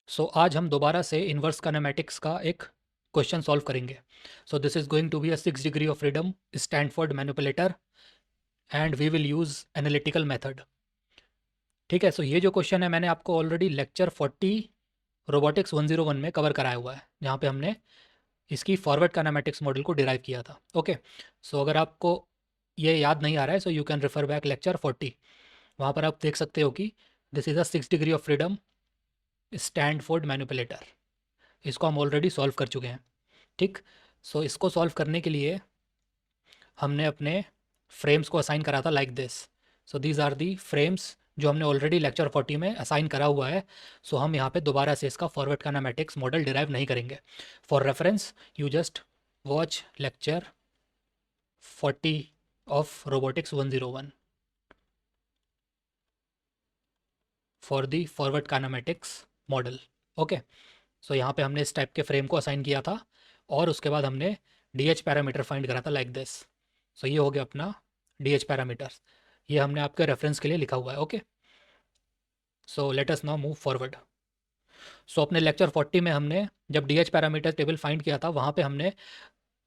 आज हम दोबारा से इन्वर्स काइनेमेटिक्स का एक क्वेश्चन सॉल्व करेंगे। This is going to be a 6 degree of freedom Stanford manipulator and we will use analytical method. ठीक है, ये जो क्वेश्चन है मैंने आपको ऑलरेडी लेक्चर 40 रोबोटिक्स 101 में कवर कराया हुआ है, जहाँ पे हमने इसकी फॉरवर्ड काइनेमेटिक्स मॉडल को डिराइव किया था। ओके, अगर आपको ये याद नहीं आ रहा है so you can refer back lecture 40। वहाँ पर आप देख सकते हो कि this is a 6 degree of freedom Stanford manipulator. इसको हम ऑलरेडी सॉल्व कर चुके हैं। ठीक, इसको सॉल्व करने के लिए हमने अपने फ्रेम्स को असाइन करा था like this. These are the frames जो हमने ऑलरेडी लेक्चर 40 में असाइन करा हुआ है। हम यहाँ पे दोबारा से इसका फॉरवर्ड काइनेमेटिक्स मॉडल डिराइव नहीं करेंगे। For reference you just watch lecture 40 of robotics 101 for the forward kinematics model. Okay, यहाँ पे हमने इस टाइप के फ्रेम को असाइन किया था और उसके बाद हमने डी पैरामीटर फाइंड करा था लाइक दिस। ये हो गया अपना डी पैरामीटर्स। ये हमने आपके रेफरेंस के लिए लिखा हुआ है। Okay, late us now move forward. अपने लेक्चर 40 में हमने जब डी पैरामीटर टेबल फाइंड किया था, वहाँ पे हमने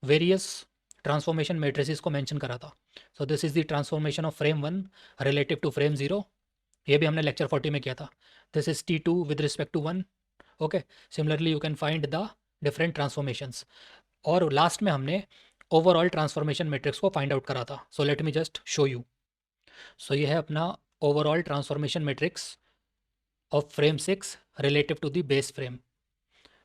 वेरियस ट्रांसफॉर्मेशन मेट्रिसेस को मेंशन करा था। This is the transformation of frame 1 relative to frame 0। ये भी हमने लेक्चर 40 में किया था। This is T2 with respect to 1। Okay, similarly you can find the different transformations. और लास्ट में हमने ओवरऑल ट्रांसफॉर्मेशन मैट्रिक्स को फाइंड आउट करा था। Let me just show you. ये है अपना overall transformation matrix of frame 6 relative to the base frame.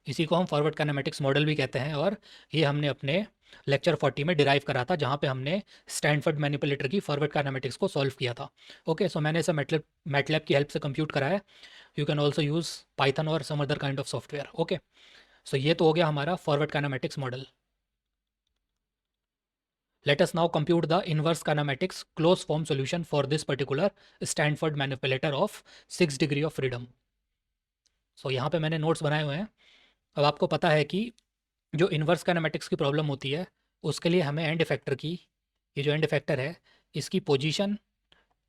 इसी को हम फॉरवर्ड काइनेमेटिक्स मॉडल भी कहते हैं और ये हमने अपने लेक्चर 40 में डिराइव करा था, जहाँ पे हमने स्टैनफोर्ड मैनिपुलेटर की फॉरवर्ड काइनेमेटिक्स को सॉल्व किया था। ओके, मैंने इसे मैटलैब की हेल्प से कंप्यूट करा है। You can also use Python और some other kind of software. Okay, ये तो हो गया हमारा forward kinematics model. Let us now compute the inverse kinematics closed form solution for this particular Stanford manipulator of 6 degree of freedom. यहाँ पे मैंने notes बनाए हुए हैं। अब आपको पता है कि जो इन्वर्स काइनेमेटिक्स की प्रॉब्लम होती है उसके लिए हमें एंड इफेक्टर की, ये जो एंड इफेक्टर है इसकी पोजीशन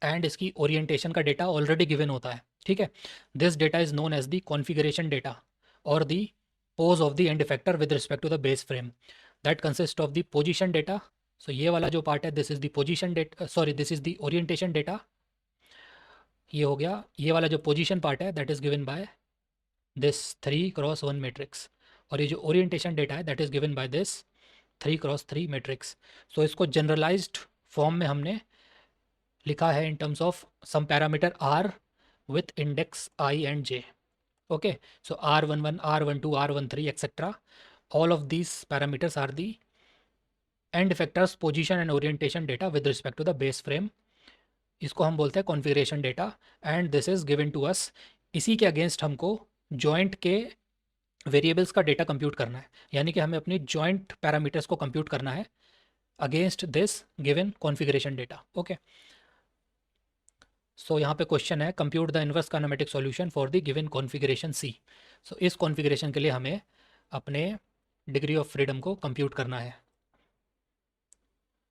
एंड इसकी ओरिएंटेशन का डेटा ऑलरेडी गिवन होता है। ठीक है, this data is known as the configuration data और the pose of the end effector with respect to the base frame that consist of the position data. ये वाला जो पार्ट है this is the position data, sorry this is the orientation data. ये हो गया, ये वाला जो पोजीशन पार्ट है that is given by this 3x1 matrix और ये जो ओरिएंटेशन डेटा है that is given by this 3x3 matrix. इसको जनरलाइज्ड फॉर्म में हमने लिखा है in terms of some parameter r with index I and j. Okay, r11, r12, r13 etc. All of these parameters are the end effectors position and orientation data with respect to the base frame. इसको हम बोलते हैं configuration data and this is given to us. इसी के against हमको joint के variables का data compute करना है, यानी कि हमें अपनी जॉइंट पैरामीटर्स को कंप्यूट करना है against this given configuration data. Okay, यहाँ पे क्वेश्चन है compute the inverse kinematic solution for the given configuration C. इस कॉन्फ़िगरेशन के लिए हमें अपने डिग्री ऑफ फ्रीडम को कंप्यूट करना है।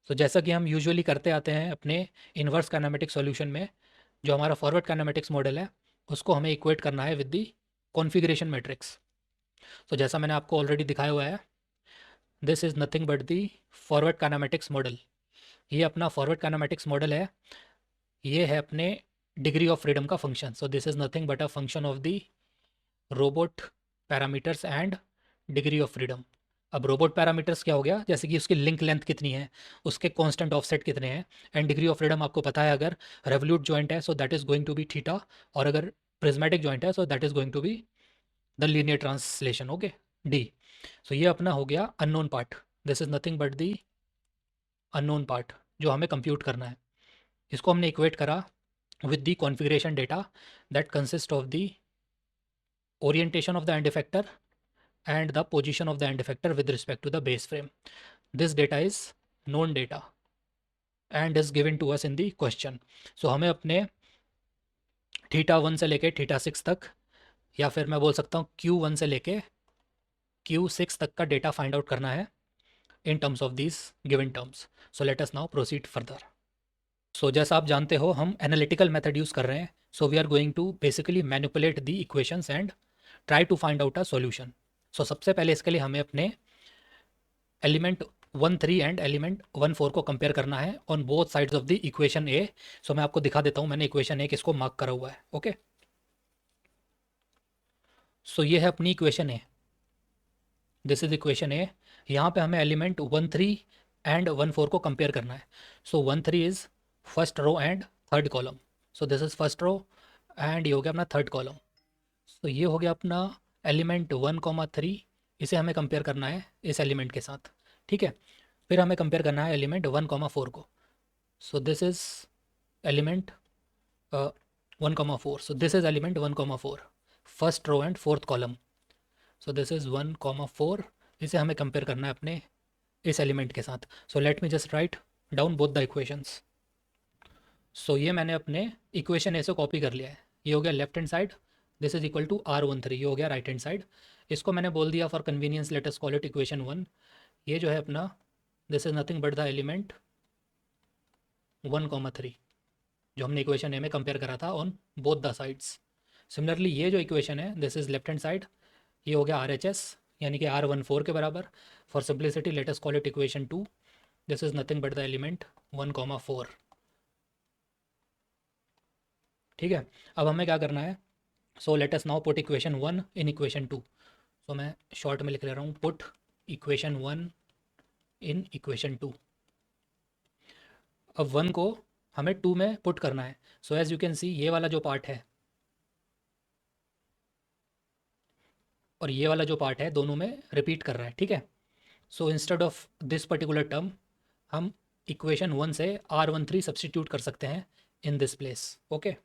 जैसा कि हम यूजुअली करते आते हैं अपने इनवर्स काइनेमेटिक सॉल्यूशन में, जो हमारा फॉरवर्ड काइनेमेटिक्स मॉडल है उसको हमें इक्वेट करना है विद द कॉन्फ़िगरेशन मैट्रिक्स। जैसा मैंने आपको ऑलरेडी दिखाया हुआ है, this is nothing but the forward kinematics model. ये अपना फॉरवर्ड काइनेमेटिक्स मॉडल है, ये है अपने डिग्री ऑफ फ्रीडम का function. This is nothing but a function of the robot parameters and degree of freedom. अब रोबोट पैरामीटर्स क्या हो गया, जैसे कि उसकी लिंक लेंथ कितनी है, उसके कांस्टेंट ऑफसेट कितने हैं, एंड डिग्री ऑफ फ्रीडम आपको पता है अगर रेवोल्यूट जॉइंट है that is going to be theta, और अगर प्रिज्मेटिक जॉइंट है that is going to be the linear translation. Okay, D. ये अपना हो गया unknown part. This is nothing but the unknown part जो हमें कंप्यूट करना है। इसको हमने इक्वेट करा with the configuration data that consists of the orientation of the end effector and the position of the end effector with respect to the base frame. This data is known data and is given to us in the question. हमें अपने θ1 से लेके θ6 तक, या फिर मैं बोल सकता हूँ Q1 से लेके Q6 तक का डेटा फाइंड आउट करना है in terms of these given terms. Let us now proceed further. जैसा आप जानते हो हम एनालिटिकल मेथड यूज़ कर रहे हैं। We are going to basically manipulate the equations and try to find out a solution. So सबसे पहले इसके लिए हमें अपने एलिमेंट 1 3 एंड एलिमेंट 1 4 को कंपेयर करना है on both sides of the equation A. So मैं आपको दिखा देता हूँ, मैंने इक्वेशन ए किसको मार्क करा हुआ है। ओके, सो ये है अपनी equation A, this is equation A. यहाँ पे हमें एलिमेंट 1 3 एंड 1 4 को कंपेयर करना है। So 1 3 is first row and third column. So this is first row and ये हो गया अपना थर्ड कॉलम। तो ये हो गया अपना एलिमेंट 1 3, इसे हमें कंपेयर करना है इस एलिमेंट के साथ। ठीक है, फिर हमें कंपेयर करना है एलिमेंट 1 4 को। So this is element 1 4, so this is element 1 4, first row and fourth column. So this is 1 4, इसे हमें कंपेयर करना है अपने इस एलिमेंट के साथ। So let me just write down both the equations. So ये मैंने अपने इक्वेशन ए से कॉपी कर लिया है। ये हो गया left hand side, this is equal to R13, ये हो गया राइट हैंड साइड। इसको मैंने बोल दिया for convenience late us call it equation 1। ये जो है अपना, this is nothing but the element 1 3 जो हमने इक्वेशन ए में कंपेयर करा था on both the sides. Similarly ये जो इक्वेशन है, this is left hand side, ये हो गया RHS यानी कि R14 के बराबर। For simplicity late us call it equation 2, this is nothing but the element 1 4। ठीक है, अब हमें क्या करना है, so let us now put equation 1 in equation 2। सो मैं शॉर्ट में लिख ले रहा हूँ, पुट इक्वेशन 1 इन इक्वेशन 2। अब 1 को हमें 2 में पुट करना है। So as you can see ये वाला जो पार्ट है और ये वाला जो पार्ट है दोनों में रिपीट कर रहा है। ठीक है, so instead of this particular term हम इक्वेशन 1 से R13 सब्सटीट्यूट कर सकते हैं in this place. Okay,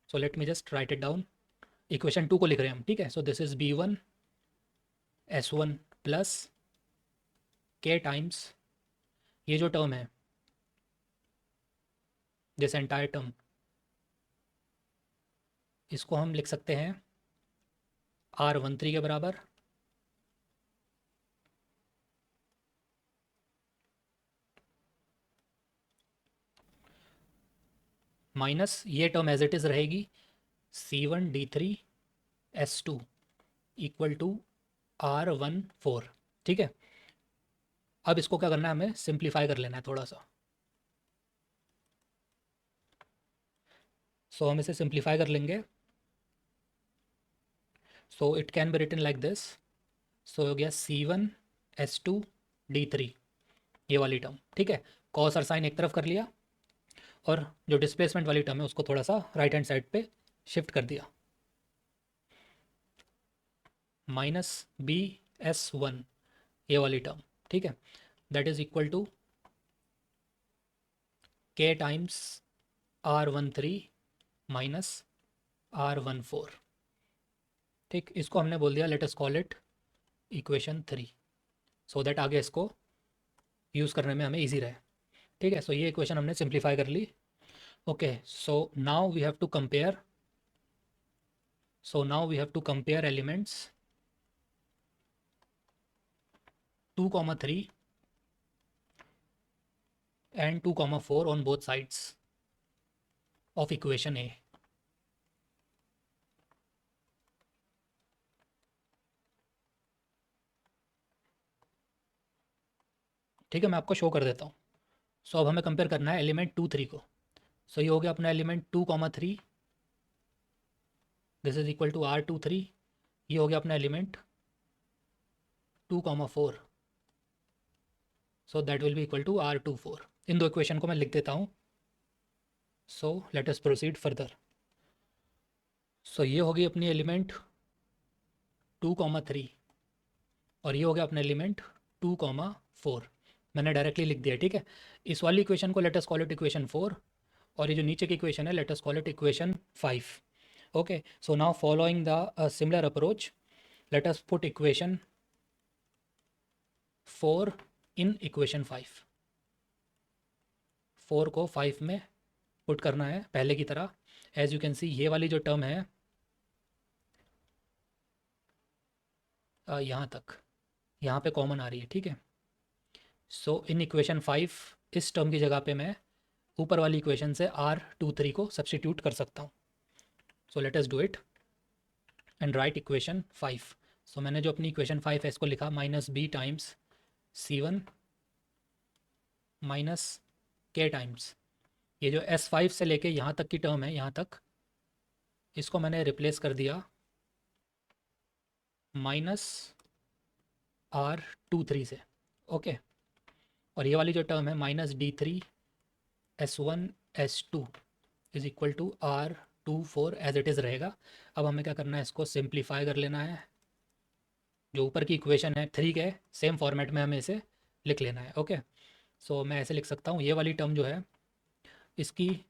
so let me just write it down. Equation 2 को लिख रहे हैं हम। ठीक है, so this is B1 S1 plus K times ये जो टर्म है, दिस एंटायर टर्म, इसको हम लिख सकते हैं R13 के बराबर माइनस ये टर्म एज इट इज़ रहेगी C1D3 S2 equal to R14। ठीक है, अब इसको क्या करना है, हमें सिंप्लीफाई कर लेना है थोड़ा सा। सो हम इसे सिंप्लीफाई कर लेंगे। So it can be written like this. So हो गया C1S2D3 ये वाली टर्म। ठीक है, कॉस और साइन एक तरफ कर लिया और जो डिस्प्लेसमेंट वाली टर्म है उसको थोड़ा सा राइट हैंड साइड पे शिफ्ट कर दिया। माइनस BS1 ये वाली टर्म। ठीक है, that is equal to K times R13 minus R14। ठीक, इसको हमने बोल दिया let us call it equation 3, so that आगे इसको यूज़ करने में हमें इजी रहे। ठीक है, सो ये इक्वेशन हमने सिंप्लीफाई कर ली। Okay, so now we have to compare, elements 2 3 and 2 4 on both sides of equation A। ठीक है, मैं आपको शो कर देता हूँ। सो अब हमें कंपेयर करना है एलिमेंट 2 3 को। सो ये हो गया अपना element 2 3, this is equal to R23। ये हो गया अपना element 2 4, so that will be equal to R24। इन दो इक्वेशन को मैं लिख देता हूँ। So let us proceed further. So ये होगी अपनी एलिमेंट 2 3 और ये हो गया अपना एलिमेंट 2 4। मैंने डायरेक्टली लिख दिया। ठीक है, इस वाली इक्वेशन को late us call it equation 4 और ये जो नीचे की इक्वेशन है late us call it equation 5। Okay, so now following the similar approach let us put equation 4 in equation 5। 4 को 5 में पुट करना है पहले की तरह। एज यू कैन सी ये वाली जो टर्म है यहाँ तक, यहाँ पे कॉमन आ रही है। ठीक है, सो इन इक्वेशन 5 इस टर्म की जगह पे मैं ऊपर वाली इक्वेशन से R23 को सब्सटीट्यूट कर सकता हूँ। So let us do it. And write equation 5। So मैंने जो अपनी इक्वेशन 5 है इसको लिखा minus B times C1 minus K times ये जो S5 से लेके यहाँ तक की टर्म है, यहाँ तक, इसको मैंने रिप्लेस कर दिया -R23 से। ओके, और ये वाली जो टर्म है -D3S1S2 is equal to R24 as it is रहेगा। अब हमें क्या करना है, इसको सिंप्लीफाई कर लेना है। जो ऊपर की इक्वेशन है 3 के सेम फॉर्मेट में हमें इसे लिख लेना है। ओके, सो मैं ऐसे लिख सकता हूँ, ये वाली टर्म जो है इसकी,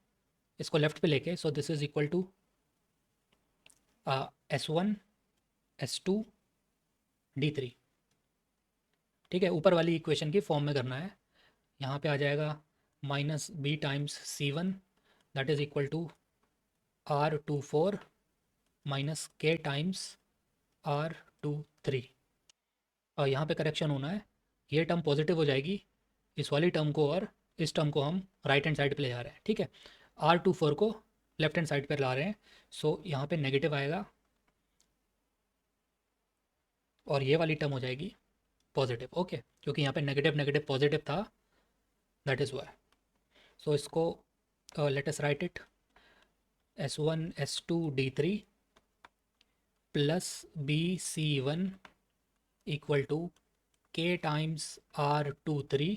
इसको लेफ्ट पे लेके, so this is equal to S1S2D3। ठीक है, ऊपर वाली इक्वेशन की फॉर्म में करना है। यहाँ पे आ जाएगा -B times C1 that is equal to R24 minus K times R23। और यहाँ पे करेक्शन होना है, ये टर्म पॉजिटिव हो जाएगी इस वाली टर्म को, और इस टर्म को हम राइट हैंड साइड पे ले जा रहे हैं। ठीक है, R24 को लेफ्ट हैंड साइड पर ला रहे हैं, सो यहाँ पे नेगेटिव आएगा और ये वाली टर्म हो जाएगी पॉजिटिव। ओके, क्योंकि यहाँ पे नेगेटिव नेगेटिव पॉजिटिव था, दैट इज़ वाई। सो इसको let us write it, S1S2D3 plus BC1 equal to K times R23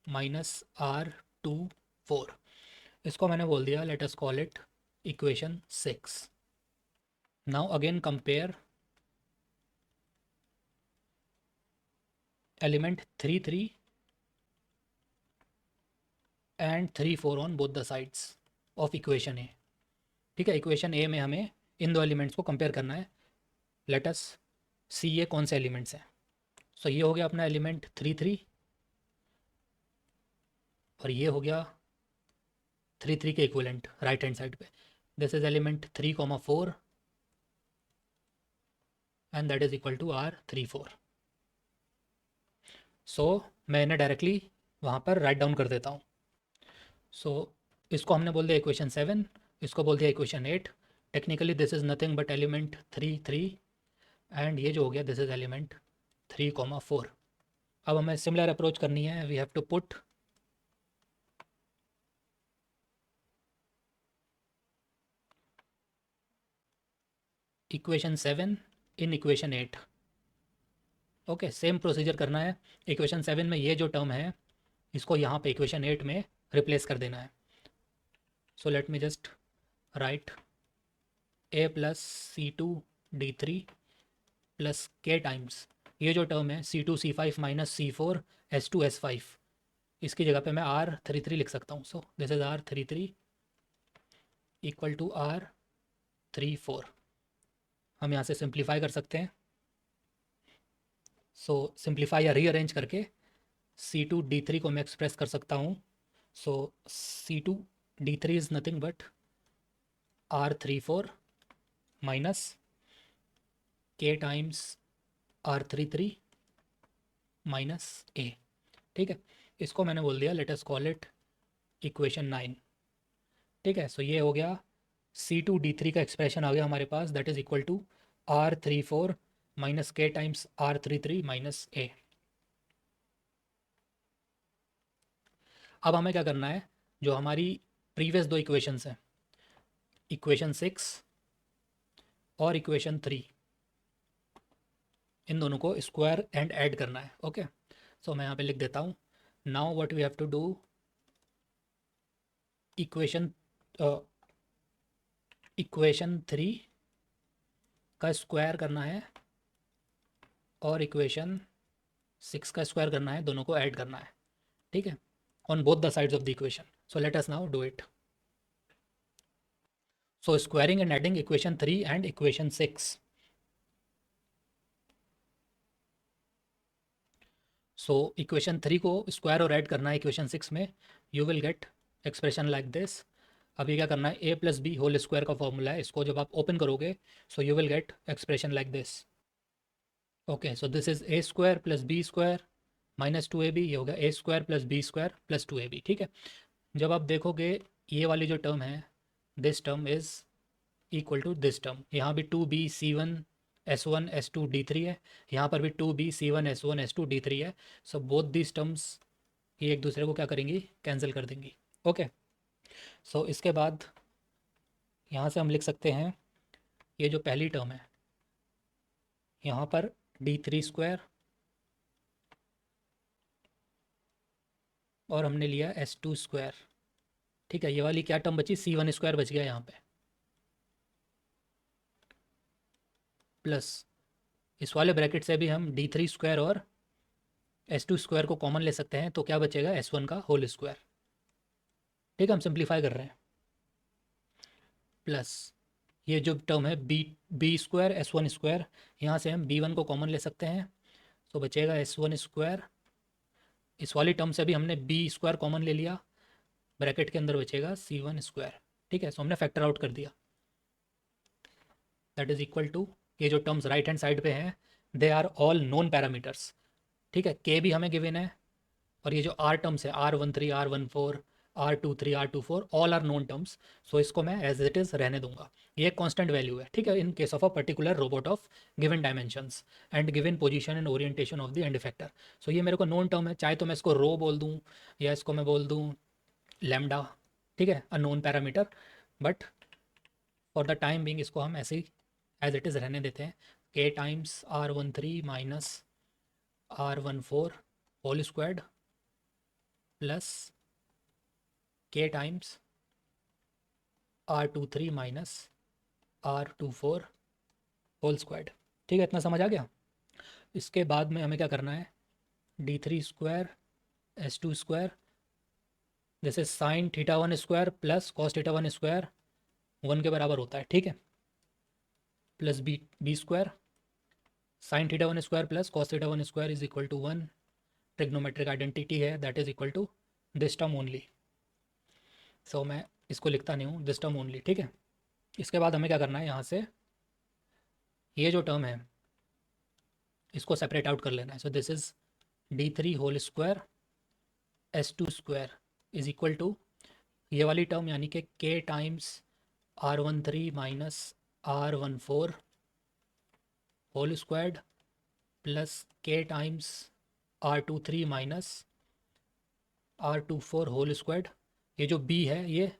minus R24। इसको मैंने बोल दिया, let us call it equation 6। Now again compare element 3 and 3 on both the sides of equation A. ठीक है, equation ए में हमें इन दो elements को कंपेयर करना है। लेट अस सी ये कौन से एलिमेंट्स हैं। सो ये हो गया अपना एलिमेंट 3 और ये हो गया 3 के इक्विवेलेंट राइट हैंड साइड पे। This is element 3,4 and that is equal to R34। So मैं इन्हें डायरेक्टली वहाँ पर राइट डाउन कर देता हूँ। सो इसको हमने बोल दिया इक्वेशन 7, इसको बोल दिया equation 8। Technically this is nothing but element 3 and ये जो हो गया दिस इज एलिमेंट 3,4। अब हमें सिमिलर अप्रोच करनी है। We have to put equation 7 in equation 8। Okay, same procedure करना है। इक्वेशन 7 में ये जो टर्म है इसको यहाँ पे इक्वेशन 8 में रिप्लेस कर देना है। So let me just right A plus C2D3 plus K times ये जो टर्म है C2C5 माइनस C4 S2S5, इसकी जगह पे मैं R33 लिख सकता हूँ। So this is R33 equal to R34। हम यहाँ से सिंप्लीफाई कर सकते हैं। सो सिंप्लीफाई या रीअरेंज करके C2D3 को मैं एक्सप्रेस कर सकता हूँ। सो C2D3 is nothing but R34 minus K times R33 minus A। ठीक है, इसको मैंने बोल दिया let us call it equation 9। ठीक है, सो ये हो गया C2D3 का एक्सप्रेशन आ गया हमारे पास, that is equal to R34 minus K times R33 minus A। अब हमें क्या करना है, जो हमारी प्रीवियस दो इक्वेशंस हैं, इक्वेशन 6 और इक्वेशन 3, इन दोनों को स्क्वायर एंड ऐड करना है। ओके, सो मैं यहाँ पे लिख देता हूँ, now what we have to do, equation 3 का स्क्वायर करना है और इक्वेशन 6 का स्क्वायर करना है, दोनों को ऐड करना है। ठीक है, on both the sides of the equation. So let us now do it. So squaring and adding equation 3 and equation 6। So equation 3 को स्क्वायर और ऐड करना है इक्वेशन 6 में, you will get expression like this. अभी क्या करना है, A plus B whole square का फॉर्मूला है, इसको जब आप ओपन करोगे so you will get expression like this. Okay, so this is A square plus B square minus 2AB, ये होगा A square plus B square plus 2AB। ठीक है, जब आप देखोगे ये वाली जो टर्म है, this term is equal to this term, यहाँ भी 2b c1 s1 s2 d3 है, यहाँ पर भी 2b c1 s1 s2 d3 है। सो बोथ दिस टर्म्स ये एक दूसरे को क्या करेंगी, कैंसिल कर देंगी। ओके, सो इसके बाद यहाँ से हम लिख सकते हैं ये जो पहली टर्म है यहाँ पर d3 स्क्वायर और हमने लिया s2 स्क्वायर। ठीक है, ये वाली क्या टर्म बची, c1 स्क्वायर बच गया यहाँ पे, प्लस इस वाले ब्रैकेट से भी हम d3 स्क्वायर और s2 स्क्वायर को कॉमन ले सकते हैं, तो क्या बचेगा, s1 का होल स्क्वायर। ठीक है, हम सिंप्लीफाई कर रहे हैं, प्लस ये जो टर्म है b स्क्वायर s1 स्क्वायर, यहाँ से हम b1 को कॉमन ले सकते हैं, तो बचेगा s1 स्क्वायर। इस वाली टर्म से भी हमने b स्क्वायर कॉमन ले लिया, ब्रैकेट के अंदर बचेगा c1 स्क्वायर। ठीक है, सो हमने फैक्टर आउट कर दिया, दैट इज इक्वल टू, ये जो टर्म्स राइट हैंड साइड पे हैं they are all known parameters. ठीक है, के भी हमें गिवन है, और ये जो आर टर्म्स है R13 R14 R23 R24 all are known terms. So इसको मैं एज इट इज़ रहने दूंगा, ये एक कांस्टेंट वैल्यू है। ठीक है, in case of a particular robot of given dimensions and given position and orientation of the end effector. So ये मेरे को नोन टर्म है, चाहे तो मैं इसको रो बोल दूँ या इसको मैं बोल दूँ लैम्डा। ठीक है, a known parameter, but for the time being इसको हम ऐसे ही एज इट इज़ रहने देते हैं, k times R13 minus R14 whole squared plus k times R23 minus R24 whole squared. ठीक है, इतना समझ आ गया। इसके बाद में हमें क्या करना है, d3 स्क्वायर s2 स्क्वायर, जैसे sine θ1 square plus cos θ1 square 1 के बराबर होता है। ठीक है, plus B square sine θ1 square plus cos θ1 square is equal to 1, trigonometric identity है, that is equal to this term only. So मैं इसको लिखता नहीं हूँ, दिस टर्म ओनली। ठीक है, इसके बाद हमें क्या करना है, यहाँ से ये जो टर्म है इसको सेपरेट आउट कर लेना है। So this is d3 whole square s2 square is equal to ये वाली टर्म यानी कि k times R13 minus R14 whole squared plus k times R23 minus R24 whole squared. ये जो b है ये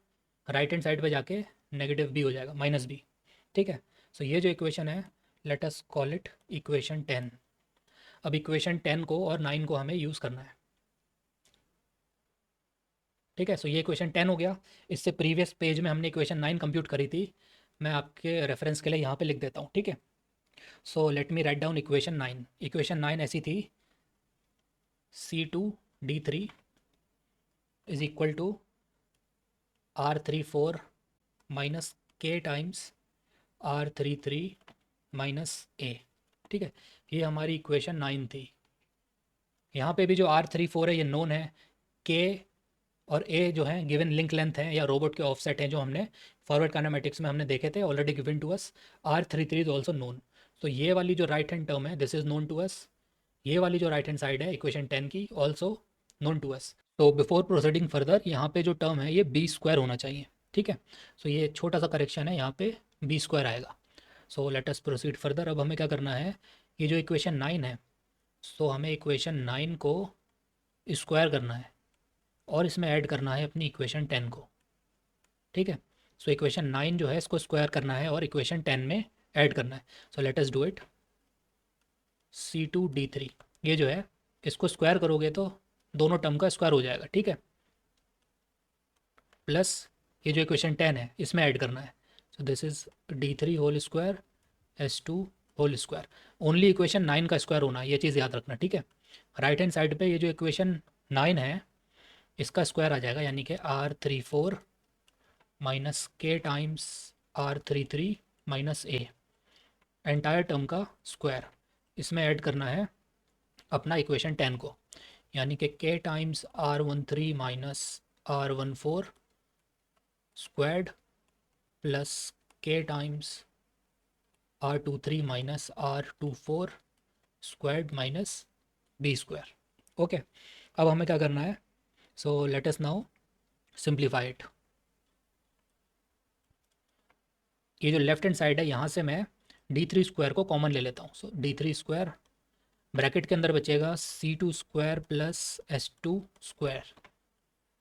राइट हैंड साइड पे जाके नेगेटिव b हो जाएगा, माइनस b। ठीक है, सो ये जो इक्वेशन है late us call it equation 10। अब इक्वेशन 10 को और 9 को हमें यूज़ करना है। ठीक है, सो ये इक्वेशन 10 हो गया। इससे प्रीवियस पेज में हमने इक्वेशन 9 कंप्यूट करी थी, मैं आपके रेफरेंस के लिए यहाँ पे लिख देता हूँ। ठीक है, so let me write down equation 9। Equation 9 ऐसी थी, C2d3 is equal to R34 minus k times R33 minus a। ठीक है, ये हमारी इक्वेशन 9 थी। यहाँ पे भी जो R34 है ये नोन है, k और a जो है गिवन लिंक लेंथ है या रोबोट के ऑफसेट हैं जो हमने फॉरवर्ड काइनेमेटिक्स में हमने देखे थे, already given to us. R33 is also known. तो ये वाली जो राइट हैंड टर्म है this is known to us, ये वाली जो राइट हैंड साइड है इक्वेशन 10 की ऑल्सो नोन टू अस। तो बिफोर प्रोसीडिंग फर्दर यहाँ पे जो टर्म है ये बी स्क्वायर होना चाहिए। ठीक है, सो ये छोटा सा करेक्शन है, यहाँ पे बी स्क्वायर आएगा। सो लेट अस प्रोसीड फर्दर। अब हमें क्या करना है, ये जो इक्वेशन 9 है, सो हमें इक्वेशन 9 को स्क्वायर करना है और इसमें ऐड करना है अपनी इक्वेशन 10 को। ठीक है, सो इक्वेशन 9 जो है इसको स्क्वायर करना है और इक्वेशन 10 में ऐड करना है। So let us do it. C2d3 ये जो है इसको स्क्वायर करोगे तो दोनों टर्म का स्क्वायर हो जाएगा। ठीक है, प्लस ये जो इक्वेशन 10 है इसमें ऐड करना है। So this is d3 whole square s2 whole square. Only equation 9 का स्क्वायर होना, ये चीज़ याद रखना। ठीक है, राइट हैंड साइड पे ये जो इक्वेशन 9 है इसका स्क्वायर आ जाएगा, यानी कि R34 minus k times R33 minus a, entire term का स्क्वायर। इसमें ऐड करना है अपना इक्वेशन 10 को, यानी कि k times R13 minus R14 squared plus k times R23 minus R24 squared minus b square. Okay, अब हमें क्या करना है, so let us now simplify it. ये जो लेफ्ट हैंड साइड है यहाँ से मैं d3 स्क्वायर को कॉमन ले लेता हूँ। सो d3 स्क्वायर ब्रैकेट के अंदर बचेगा c2 square plus s2 square.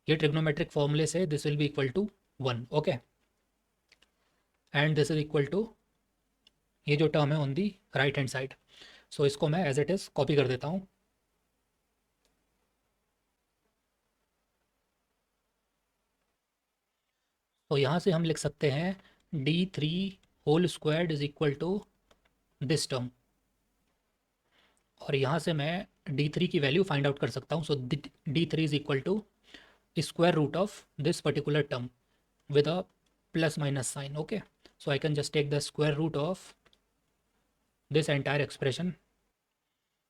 ये ट्रिग्नोमेट्रिक फॉर्मूले से this will be equal to 1। Okay, and this is equal to ये जो टर्म है on the right hand side. So इसको मैं एज इट इज़ कॉपी कर देता हूँ। तो यहाँ से हम लिख सकते हैं d3 whole squared is equal to this term, और यहाँ से मैं d3 की वैल्यू फाइंड आउट कर सकता हूँ। So d3 is equal to square root of this particular term with a plus minus sign. Okay, so I can just take the square root of this entire expression.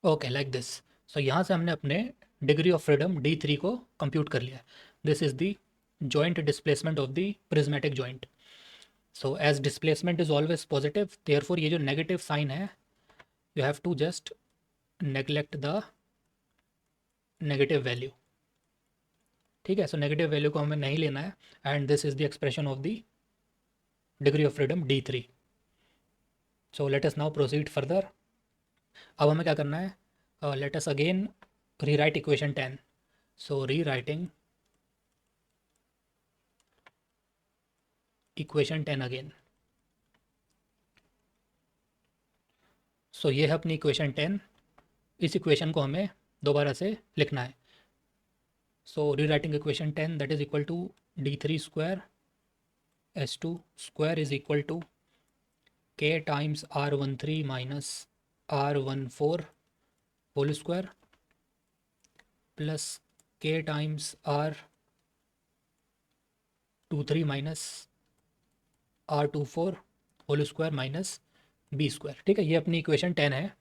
Okay, like this. So यहाँ से हमने अपने degree of freedom d3 को compute कर लिया। This is the joint displacement of the prismatic joint. So as displacement is always positive, therefore ये जो negative sign है you have to just neglect the negative value। ठीक है, so negative value को हमें नहीं लेना है, and this is the expression of the degree of freedom d3। So let us now proceed further. अब हमें क्या करना है, let us again rewrite equation 10। सो रीराइटिंग इक्वेशन 10 अगेन। सो ये है अपनी इक्वेशन 10। इस इक्वेशन को हमें दोबारा से लिखना है। So rewriting equation 10 that is equal to d3 square s2 square is equal to k times r13 minus r14 whole square plus k times r23 minus r24 whole square minus b square. ठीक है, ये अपनी equation 10 है,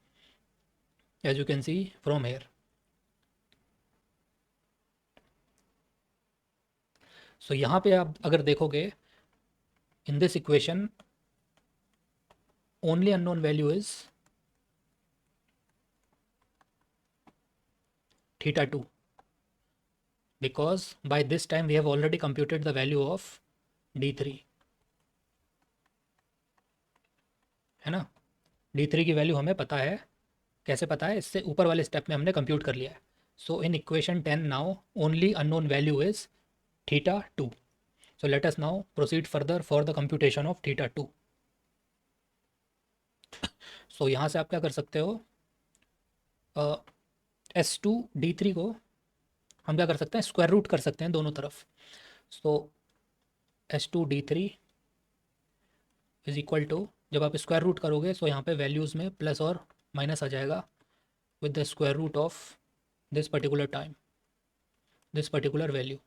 as you can see from here. So यहाँ पे आप अगर देखोगे in this equation only unknown value is θ2, because by this time we have already computed the value of d3, है ना। d3 की वैल्यू हमें पता है, कैसे पता है, इससे ऊपर वाले स्टेप में हमने कंप्यूट कर लिया है। So in equation 10 now only unknown value is θ2। So let us now proceed further for the computation of θ2। सो यहाँ से आप क्या कर सकते हो, s2d3 को हम क्या कर सकते हैं, स्क्वायर रूट कर सकते हैं दोनों तरफ। सो s2d3 इज इक्वल टू, जब आप स्क्वायर रूट करोगे सो यहाँ पे वैल्यूज़ में प्लस और माइनस आ जाएगा with the square root of this particular time, this particular value.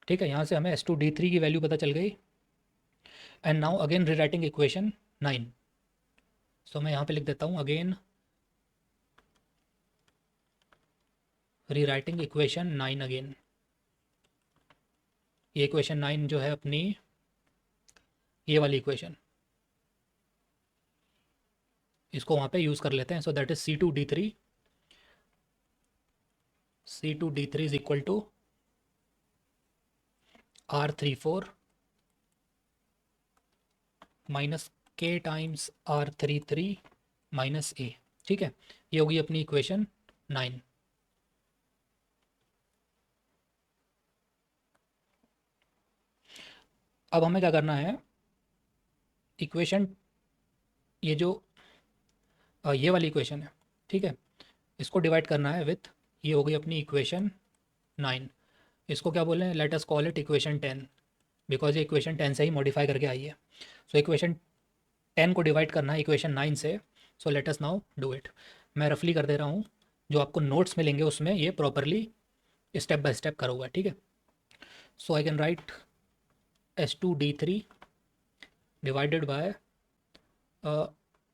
ठीक है, यहाँ से हमें s2d3 की वैल्यू पता चल गई। And now again rewriting equation 9। सो मैं यहाँ पे लिख देता हूँ अगेन रीराइटिंग इक्वेशन 9 अगेन। ये इक्वेशन 9 जो है अपनी, ये वाली इक्वेशन, इसको वहाँ पे यूज़ कर लेते हैं। So that is c2d3, c2d3 is equal to r34 minus k times r33 minus a। ठीक है, ये होगी अपनी इक्वेशन 9। अब हमें क्या करना है, इक्वेशन, ये जो ये वाली इक्वेशन है, ठीक है, इसको डिवाइड करना है विथ, ये हो गई अपनी इक्वेशन 9। इसको क्या बोलें, late us call it equation 10, because ये इक्वेशन 10 से ही मॉडिफाई करके आई है। सो इक्वेशन 10 को डिवाइड करना है इक्वेशन 9 से। So let us now do it. मैं रफली कर दे रहा हूँ, जो आपको नोट्स मिलेंगे उसमें ये प्रॉपरली स्टेप बाय स्टेप करा हुआ है। ठीक है, so I can write s2d3 divided by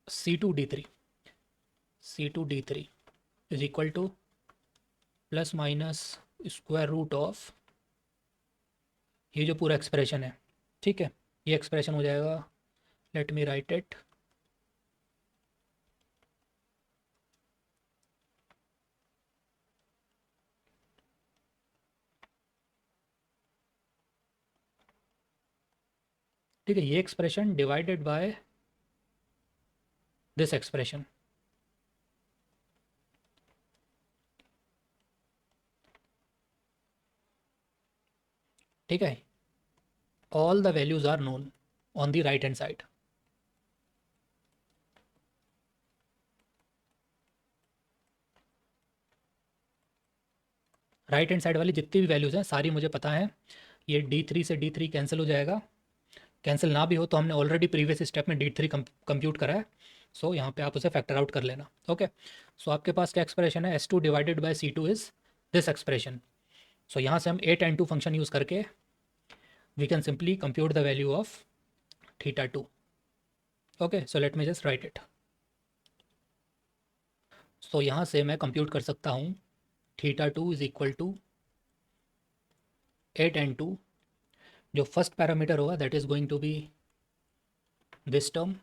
c2d3, c2d3 is equal to plus minus square root of ये जो पूरा एक्सप्रेशन है। ठीक है, ये एक्सप्रेशन हो जाएगा, लेट मी राइट इट, ठीक है, ये expression divided by this expression, ठीक है, all the values are known on the right hand side. Right hand side वाली जितनी भी वैल्यूज़ हैं सारी मुझे पता है। ये D3 से D3 कैंसिल हो जाएगा, कैंसिल ना भी हो तो हमने ऑलरेडी प्रीवियस स्टेप में D3 कंप्यूट करा है। सो यहाँ पे आप उसे फैक्टर आउट कर लेना। ओके, सो आपके पास क्या एक्सप्रेशन है, S2 divided by C2 is this expression. So यहाँ से हम 8 and 2 फंक्शन यूज़ करके we can simply compute the value of θ2। Okay, so let me just write it. So यहाँ से मैं कंप्यूट कर सकता हूँ θ2 इज़ इक्वल टू 8 and 2। जो फर्स्ट पैरामीटर होगा that is going to be this term,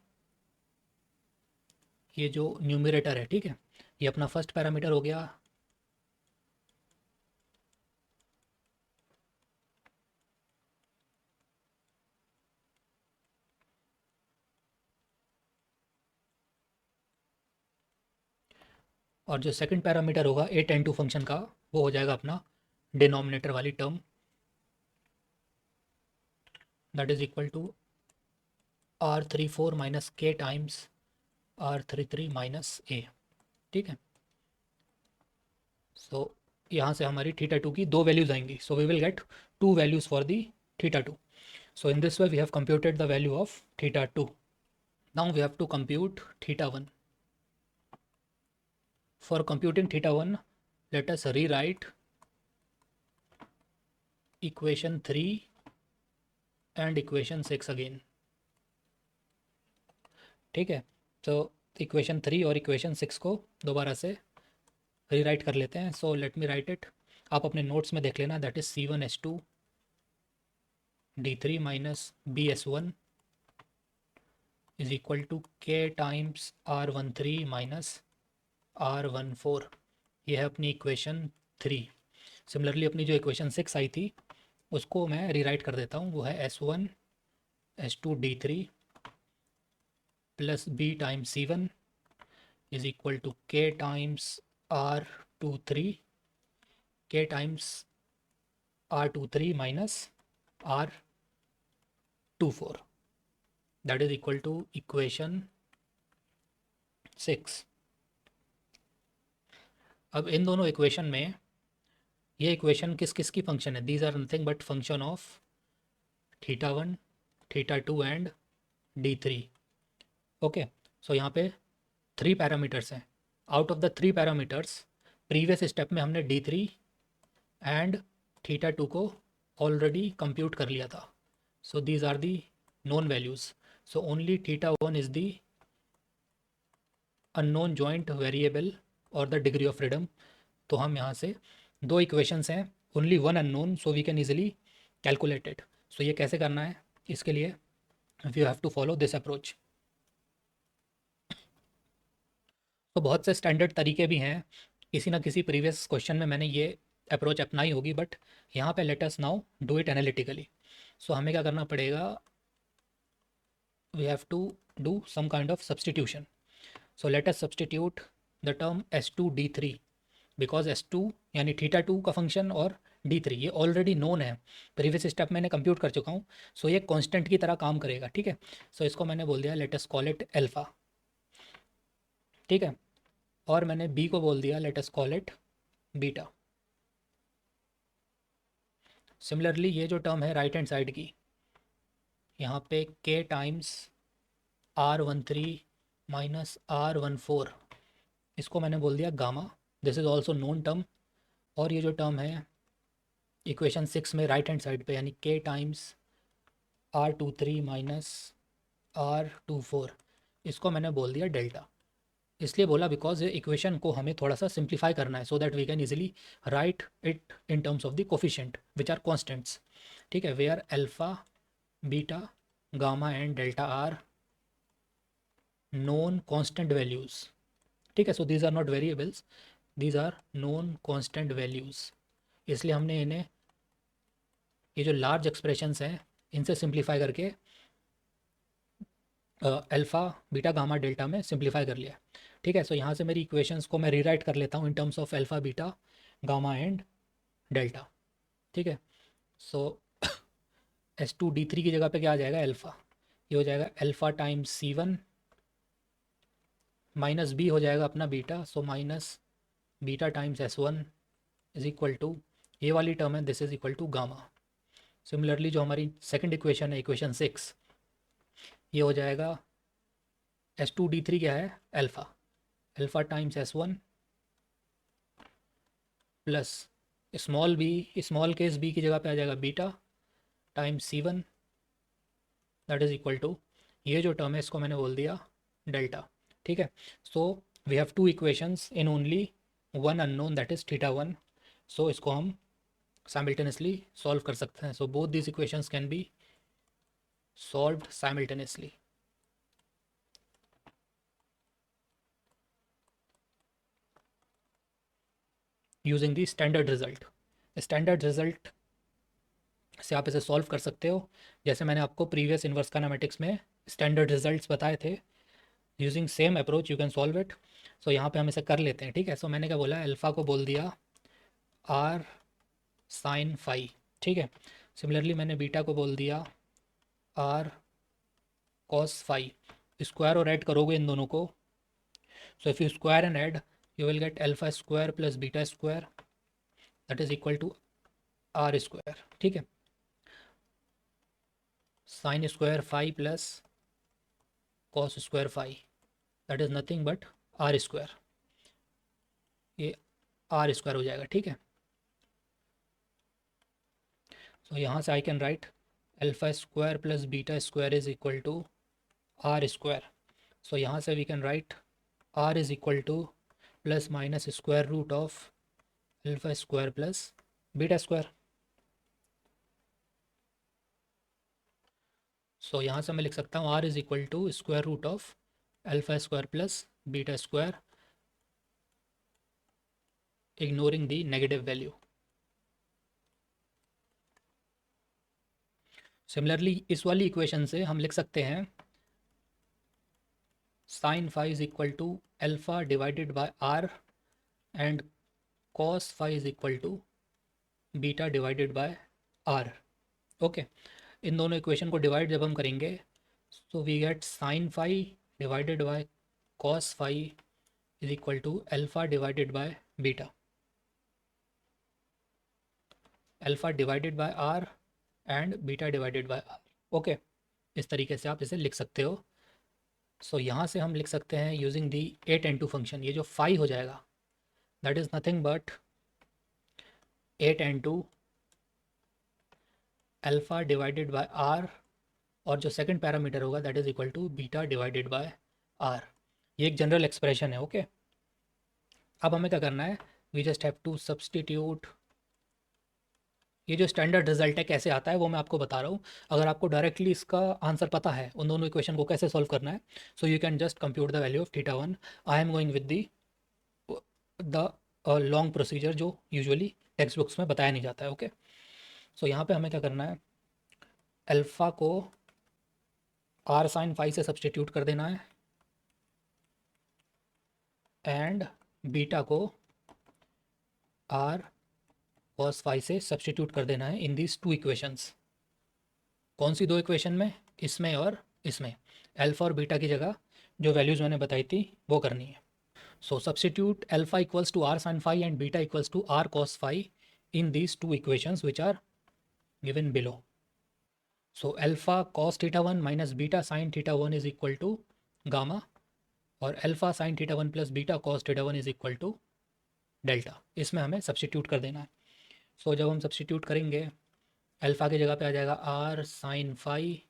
ये जो न्यूमरेटर है, ठीक है, ये अपना फर्स्ट पैरामीटर हो गया। और जो सेकंड पैरामीटर होगा 8 and 2 फंक्शन का, वो हो जाएगा अपना डिनोमिनेटर वाली term, that is equal to R34 minus K times R33 minus A. ठीक है, सो यहाँ से हमारी θ2 की दो वैल्यूज़ आएंगी। So we will get two values for the θ2। So in this way we have computed the value of θ2। Now we have to compute θ1। For computing θ1, let us rewrite equation 3 and equation 6 again। ठीक है, तो equation 3 और equation 6 को दोबारा से rewrite कर लेते हैं। So let me write it, आप अपने नोट्स में देख लेना। That is C1H2 D3 minus BS1 is equal to K times R13 minus R14। ये है अपनी इक्वेशन 3। सिमिलरली अपनी जो इक्वेशन 6 आई थी उसको मैं रीराइट कर देता हूँ, वो है S1H2D3 plus B times C1 is equal to K times R23 K times R23 minus R24, that is equal to equation 6। अब इन दोनों इक्वेशन में ये इक्वेशन किस किस की फंक्शन है, these are nothing but function of θ1 θ2 and D3। Okay, so यहाँ पे 3 पैरामीटर्स हैं। Out of the 3 parameters previous step में हमने D3 एंड θ2 को ऑलरेडी कंप्यूट कर लिया था। So these are the known values. So only θ1 is the unknown joint variable और द डिग्री ऑफ फ्रीडम। तो हम यहाँ से दो इक्वेशंस हैं, only one unknown, so we can easily calculate it. So ये कैसे करना है, इसके लिए we have to follow this approach. तो बहुत से स्टैंडर्ड तरीके भी हैं, किसी ना किसी प्रीवियस क्वेश्चन में मैंने ये अप्रोच अपनाई होगी, बट यहाँ पे let us now do it analytically. So हमें क्या करना पड़ेगा, we have to do some kind of substitution. So let us substitute the term S2D3 because S2 यानी θ2 का फंक्शन और D3 ये ऑलरेडी नोन है, प्रीवियस स्टेप मैंने कंप्यूट कर चुका हूँ। सो ये कांस्टेंट की तरह काम करेगा। ठीक है, सो इसको मैंने बोल दिया let us call it alpha. ठीक है, और मैंने B को बोल दिया let us call it beta. Similarly ये जो टर्म है राइट हैंड साइड की, यहाँ पे K times R13 minus R14, इसको मैंने बोल दिया gamma. This is also known term. और ये जो टर्म है इक्वेशन 6 में राइट हैंड साइड पे, यानी K times R23 minus R24, इसको मैंने बोल दिया डेल्टा। इसलिए बोला बिकॉज ये इक्वेशन को हमें थोड़ा सा सिंप्लीफाई करना है, so that we can easily write it in terms of the coefficient which are constants. ठीक है, where alpha beta gamma and delta are known constant values. ठीक है, so these are not variables, these are known constant values. इसलिए हमने इन्हें, ये जो large expressions हैं, इनसे सिंप्लीफाई करके अल्फ़ा बीटा गामा डेल्टा में सिंप्लीफाई कर लिया। ठीक है, सो यहाँ से मेरी इक्वेशंस को मैं रीराइट कर लेता हूँ इन terms of alpha beta gamma and delta. ठीक है, सो S2 D3 की जगह पे क्या आ जाएगा, अल्फ़ा। ये हो जाएगा alpha times C1 minus B हो जाएगा अपना beta, so minus beta times S1 is equal to, ये वाली टर्म है, this is equal to gamma. Similarly जो हमारी सेकंड इक्वेशन है, इक्वेशन 6, ये हो जाएगा S2 D3 क्या है, alpha. Alpha times S1 plus small B, small case B की जगह पे आ जाएगा beta times C1 that is equal to, ये जो टर्म है इसको मैंने बोल दिया डेल्टा। ठीक है, so we have two equations in only one unknown that is θ1। So इसको हम साइमल्टेनियसली सॉल्व कर सकते हैं। So both these equations can be solved simultaneously using the standard result. Standard result से आप इसे सॉल्व कर सकते हो, जैसे मैंने आपको प्रीवियस इन्वर्स काइनेमेटिक्स में स्टैंडर्ड रिजल्ट्स बताए थे। Using same approach you can solve it. So यहाँ पे हम इसे कर लेते हैं। ठीक है, सो मैंने क्या बोला, अल्फ़ा को बोल दिया आर साइन फाई। ठीक है, सिमिलरली मैंने बीटा को बोल दिया आर कॉस फाई। स्क्वायर और ऐड करोगे इन दोनों को, so if you square and add you will get alpha square plus beta square that is equal to R square. ठीक है, sine square phi plus cos square phi that is nothing but R square, ये R square हो जाएगा। ठीक है, so यहाँ से I can write alpha square plus beta square is equal to R square. So यहाँ से we can write R is equal to plus minus square root of alpha square plus beta square. So यहाँ से मैं लिख सकता हूँ R is equal to square root of alpha square plus beta square ignoring the negative value. Similarly इस वाली equation से हम लिख सकते हैं sine phi is equal to alpha divided by R and cos phi is equal to beta divided by R. Okay, इन दोनों equation को डिवाइड जब हम करेंगे so we get sine phi divided by cos phi is equal to alpha divided by beta, alpha divided by R and beta divided by R. Okay, इस तरीके से आप इसे लिख सकते हो। सो यहाँ से हम लिख सकते हैं यूजिंग दी 8n2 फंक्शन, ये जो फाई हो जाएगा that is nothing but 8n2 alpha divided by R, और जो सेकंड पैरामीटर होगा that is equal to beta divided by R. ये एक जनरल एक्सप्रेशन है। ओके, अब हमें क्या करना है, we just have to substitute. ये जो स्टैंडर्ड रिजल्ट है कैसे आता है वो मैं आपको बता रहा हूँ। अगर आपको डायरेक्टली इसका आंसर पता है उन दोनों इक्वेशन को कैसे सॉल्व करना है, so you can just compute the value of θ1। I am going with the long procedure जो यूजुअली टेक्स्ट बुक्स में बताया नहीं जाता है। ओके, सो यहाँ पे हमें क्या करना है, अल्फ़ा को आर साइन फाई से सब्सटीट्यूट कर देना है एंड बीटा को आर कॉस फाई से सब्सटीट्यूट कर देना है इन दीज टू इक्वेशंस। कौन सी दो इक्वेशन में, इसमें और इसमें, अल्फ़ा और बीटा की जगह जो वैल्यूज़ मैंने बताई थी वो करनी है। So substitute alpha equals to R sine phi and beta equals to R cos phi in these two equations which are given below. So alpha cos θ1 minus beta sine θ1 is equal to gamma, और alpha sine θ1 plus beta cos θ1 is equal to delta. इसमें हमें substitute कर देना है। सो जब हम substitute करेंगे, alpha की जगह पे आ जाएगा आर साइन फाई,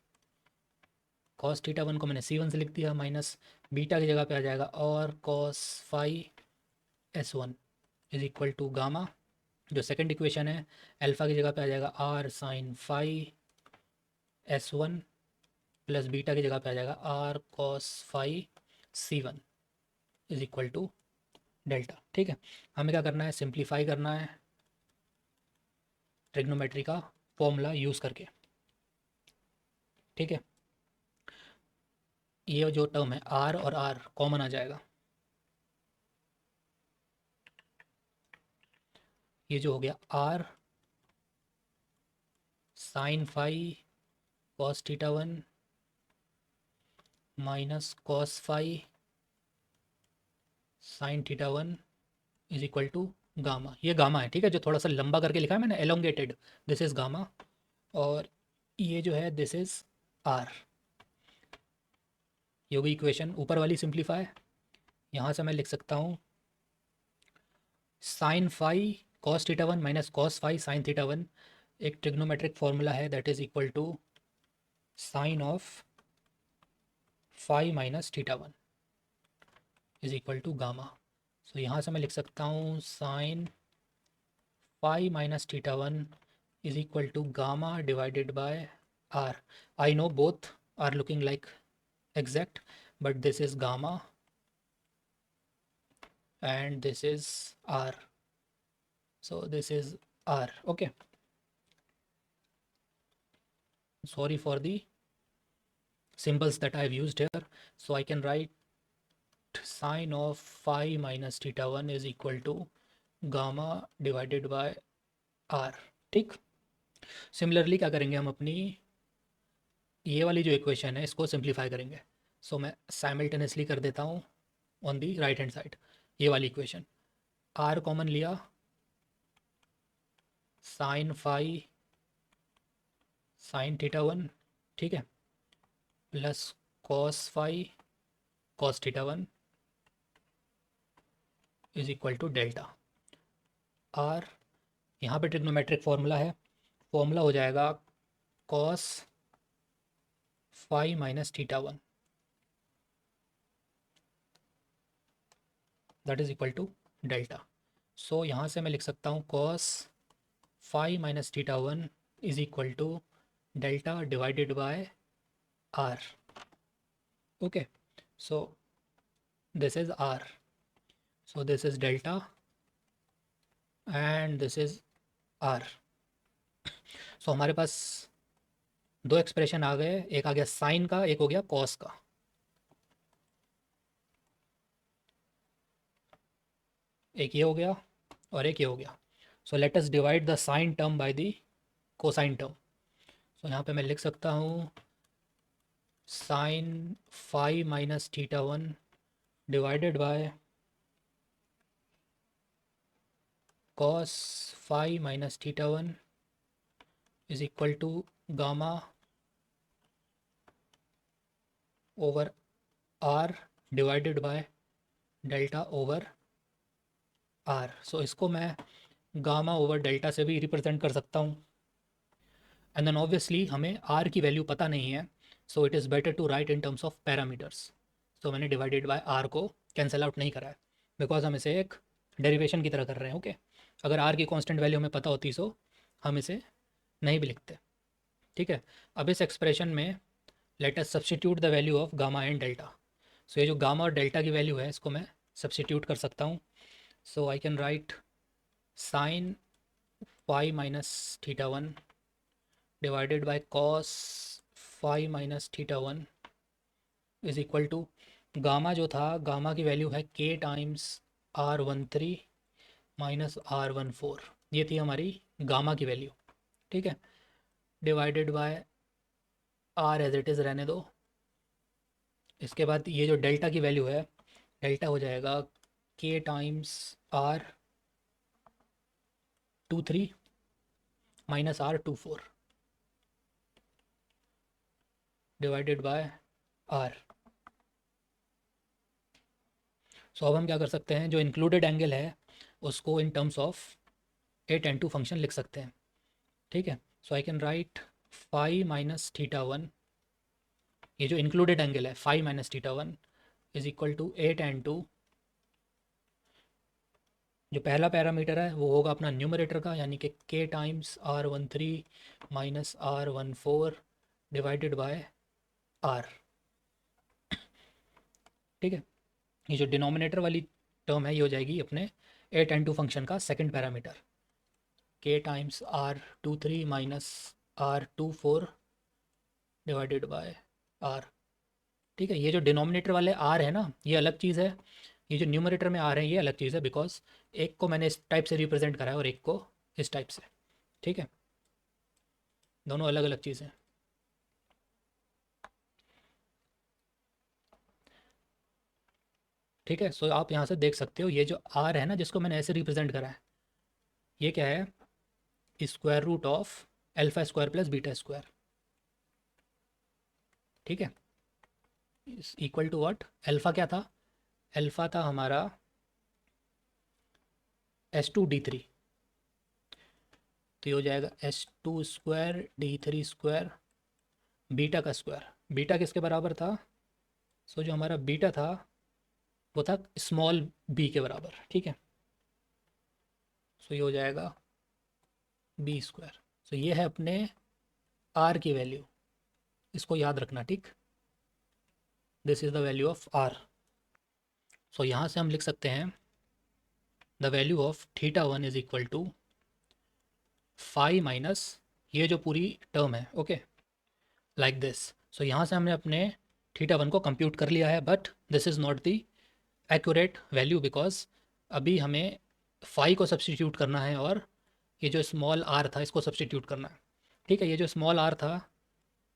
कॉस θ1 को मैंने C1 से लिख दिया, माइनस बीटा की जगह पे आ जाएगा और cos phi S1 is equal to gamma. जो सेकंड इक्वेशन है, अल्फ़ा की जगह पे आ जाएगा R sine phi S1 plus beta की जगह पे आ जाएगा R cos phi C1 is equal to delta. ठीक है, हमें क्या करना है, सिंप्लीफाई करना है ट्रिग्नोमेट्री का फॉर्मूला यूज़ करके। ठीक है, ये जो टर्म है आर और आर कॉमन आ जाएगा, ये जो हो गया R sine phi cos theta one minus cos phi sine theta one is equal to gamma. ये गामा है, ठीक है, जो थोड़ा सा लंबा करके लिखा है मैंने, एलोंगेटेड, दिस इज़ गामा। और ये जो है दिस इज़ आर। ये होगी इक्वेशन ऊपर वाली सिंप्लीफाई। यहाँ से मैं लिख सकता हूँ sine phi cos theta one minus cos phi sine theta one, एक ट्रिग्नोमेट्रिक फॉर्मूला है, that is equal to sine of phi minus theta one is equal to gamma. So यहाँ से मैं लिख सकता हूँ sine phi minus theta one is equal to gamma divided by r. I know both are looking like exact, but this is gamma and this is r. So this is r. Okay. Sorry for the symbols that I've used here. So I can write sine of phi minus theta 1 is equal to gamma divided by r. ठीक। Similarly क्या करेंगे, हम अपनी ये वाली जो equation है इसको सिंप्लीफाई करेंगे। सो मैं साइमल्टेनियसली कर देता हूँ on the right hand side. ये वाली इक्वेशन आर कॉमन लिया, sine phi sine theta one, ठीक है, plus cos phi cos theta one is equal to delta R. यहाँ पे ट्रिग्नोमेट्रिक फॉर्मूला है, फॉर्मूला हो जाएगा cos phi minus theta one, that is equal to delta. So यहाँ से मैं लिख सकता हूँ cos phi minus theta one is equal to delta divided by R. Okay, so this is r, so this is delta and this is r। so हमारे पास दो expression आ गए, एक आ गया साइन का, एक हो गया कॉस का। एक ये हो गया और एक ये हो गया। So let us divide the sine term by the cosine term. So यहाँ पे मैं लिख सकता हूँ sine phi minus theta one divided by cos phi minus theta one is equal to gamma over R divided by delta over R. So इसको मैं gamma over delta से भी रिप्रेजेंट कर सकता हूँ। एंड देन ऑब्वियसली हमें R की value पता नहीं है, so it is better to write in terms of parameters. So मैंने डिवाइडेड बाय आर को कैंसिल आउट नहीं करा है, बिकॉज हम इसे एक डेरिवेशन की तरह कर रहे हैं। ओके, अगर आर की कॉन्स्टेंट वैल्यू हमें पता होती सो हम इसे नहीं भी लिखते। ठीक है, अब इस एक्सप्रेशन में let us substitute the value of gamma and delta. So ये जो गामा और डेल्टा की वैल्यू है इसको मैं सब्स्टिट्यूट कर सकता हूँ। So I can write sine phi minus theta one divided by cos phi minus theta one is equal to gamma जो था, गामा की वैल्यू है k times R one three minus R one four, ये थी हमारी gamma की value. ठीक है, divided by R as it is रहने दो। इसके बाद ये जो डेल्टा की वैल्यू है, डेल्टा हो जाएगा k times R two three minus R two four divided by R. So अब हम क्या कर सकते हैं, जो इंक्लूडेड एंगल है उसको in terms of a tan two function लिख सकते हैं। ठीक है, so I can write phi minus theta one, ये जो इंक्लूडेड एंगल है phi minus theta one is equal to a tan two. जो पहला पैरामीटर है वो होगा अपना न्यूमरेटर का, यानी कि K times R one three minus R one four divided by R. ठीक है, ये जो डिनोमिनेटर वाली टर्म है ये हो जाएगी अपने ए टेन टू फंक्शन का second parameter, K times R two three minus R two four divided by R. ठीक है, ये जो डिनोमिनेटर वाले आर है ना, ये अलग चीज़ है, ये जो न्यूमरेटर में आर है ये अलग चीज़ है, बिकॉज एक को मैंने इस टाइप से रिप्रेजेंट करा है और एक को इस टाइप से। ठीक है, दोनों अलग अलग चीज़ें हैं। ठीक है, सो आप यहाँ से देख सकते हो ये जो आर है ना जिसको मैंने ऐसे रिप्रेजेंट करा है, ये क्या है, square root of alpha square plus beta square. ठीक है, इक्वल टू व्हाट, अल्फा क्या था, अल्फा था हमारा S2 D3, तो ये हो जाएगा S2 square D3 square beta का स्क्वायर। बीटा किसके बराबर था, सो जो हमारा बीटा था वो था स्मॉल बी के बराबर। ठीक है, सो ये हो जाएगा B स्क्वायर। सो ये है अपने आर की वैल्यू, इसको याद रखना। ठीक, this is the value of R. So यहाँ से हम लिख सकते हैं the value of θ1 is equal to phi minus ये जो पूरी टर्म है, ओके, लाइक दिस। सो यहाँ से हमने अपने θ1 को कंप्यूट कर लिया है, but this is not the accurate value because अभी हमें फाई को सब्सटीट्यूट करना है और ये जो स्मॉल आर था इसको सब्सटीट्यूट करना है। ठीक है, ये जो स्मॉल आर था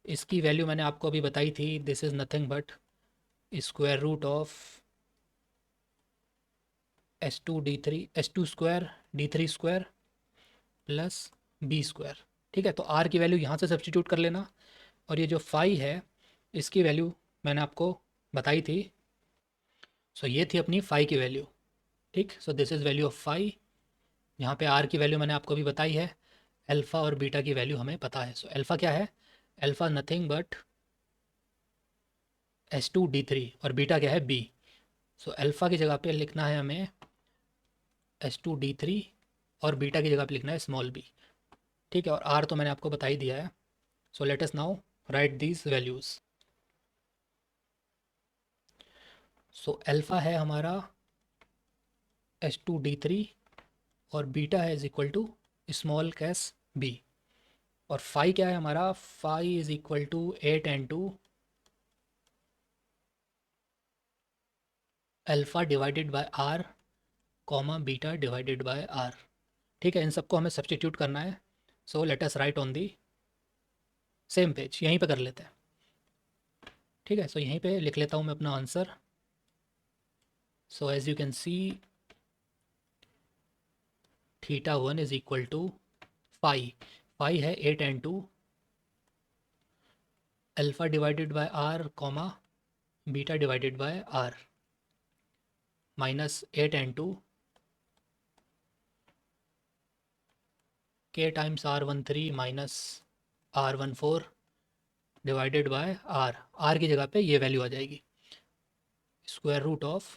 इसकी वैल्यू मैंने आपको अभी बताई थी, this is nothing but square root of S2 square D3 square plus B square. ठीक है, तो आर की वैल्यू यहाँ से सब्सटीट्यूट कर लेना, और ये जो फाई है इसकी वैल्यू मैंने आपको बताई थी। सो ये थी अपनी फाई की वैल्यू। ठीक, so this is value of phi. यहाँ पे आर की वैल्यू मैंने आपको अभी बताई है, अल्फ़ा और बीटा की वैल्यू हमें पता है। सो अल्फ़ा क्या है, alpha nothing but S2 D3 और बीटा क्या है B। सो अल्फ़ा की जगह पे लिखना है हमें S2 D3 और बीटा की जगह पे लिखना है स्मॉल b। ठीक है, और आर तो मैंने आपको बता ही दिया है। So let us now write these values. So alpha है हमारा S2 D3 और बीटा है is equal to small case b, और फाई क्या है हमारा, phi is equal to 8n2 alpha divided by R comma beta divided by R. ठीक है, इन सबको हमें सब्सटीट्यूट करना है। So let us write on the same page, यहीं पे कर लेते हैं। ठीक है, सो यहीं पे लिख लेता हूँ मैं अपना answer. So as you can see θ1 is equal to phi, phi है 8n2 alpha divided by R comma beta divided by R minus 8n2 k times R13 minus R14 divided by R की जगह पे ये value आ जाएगी square root of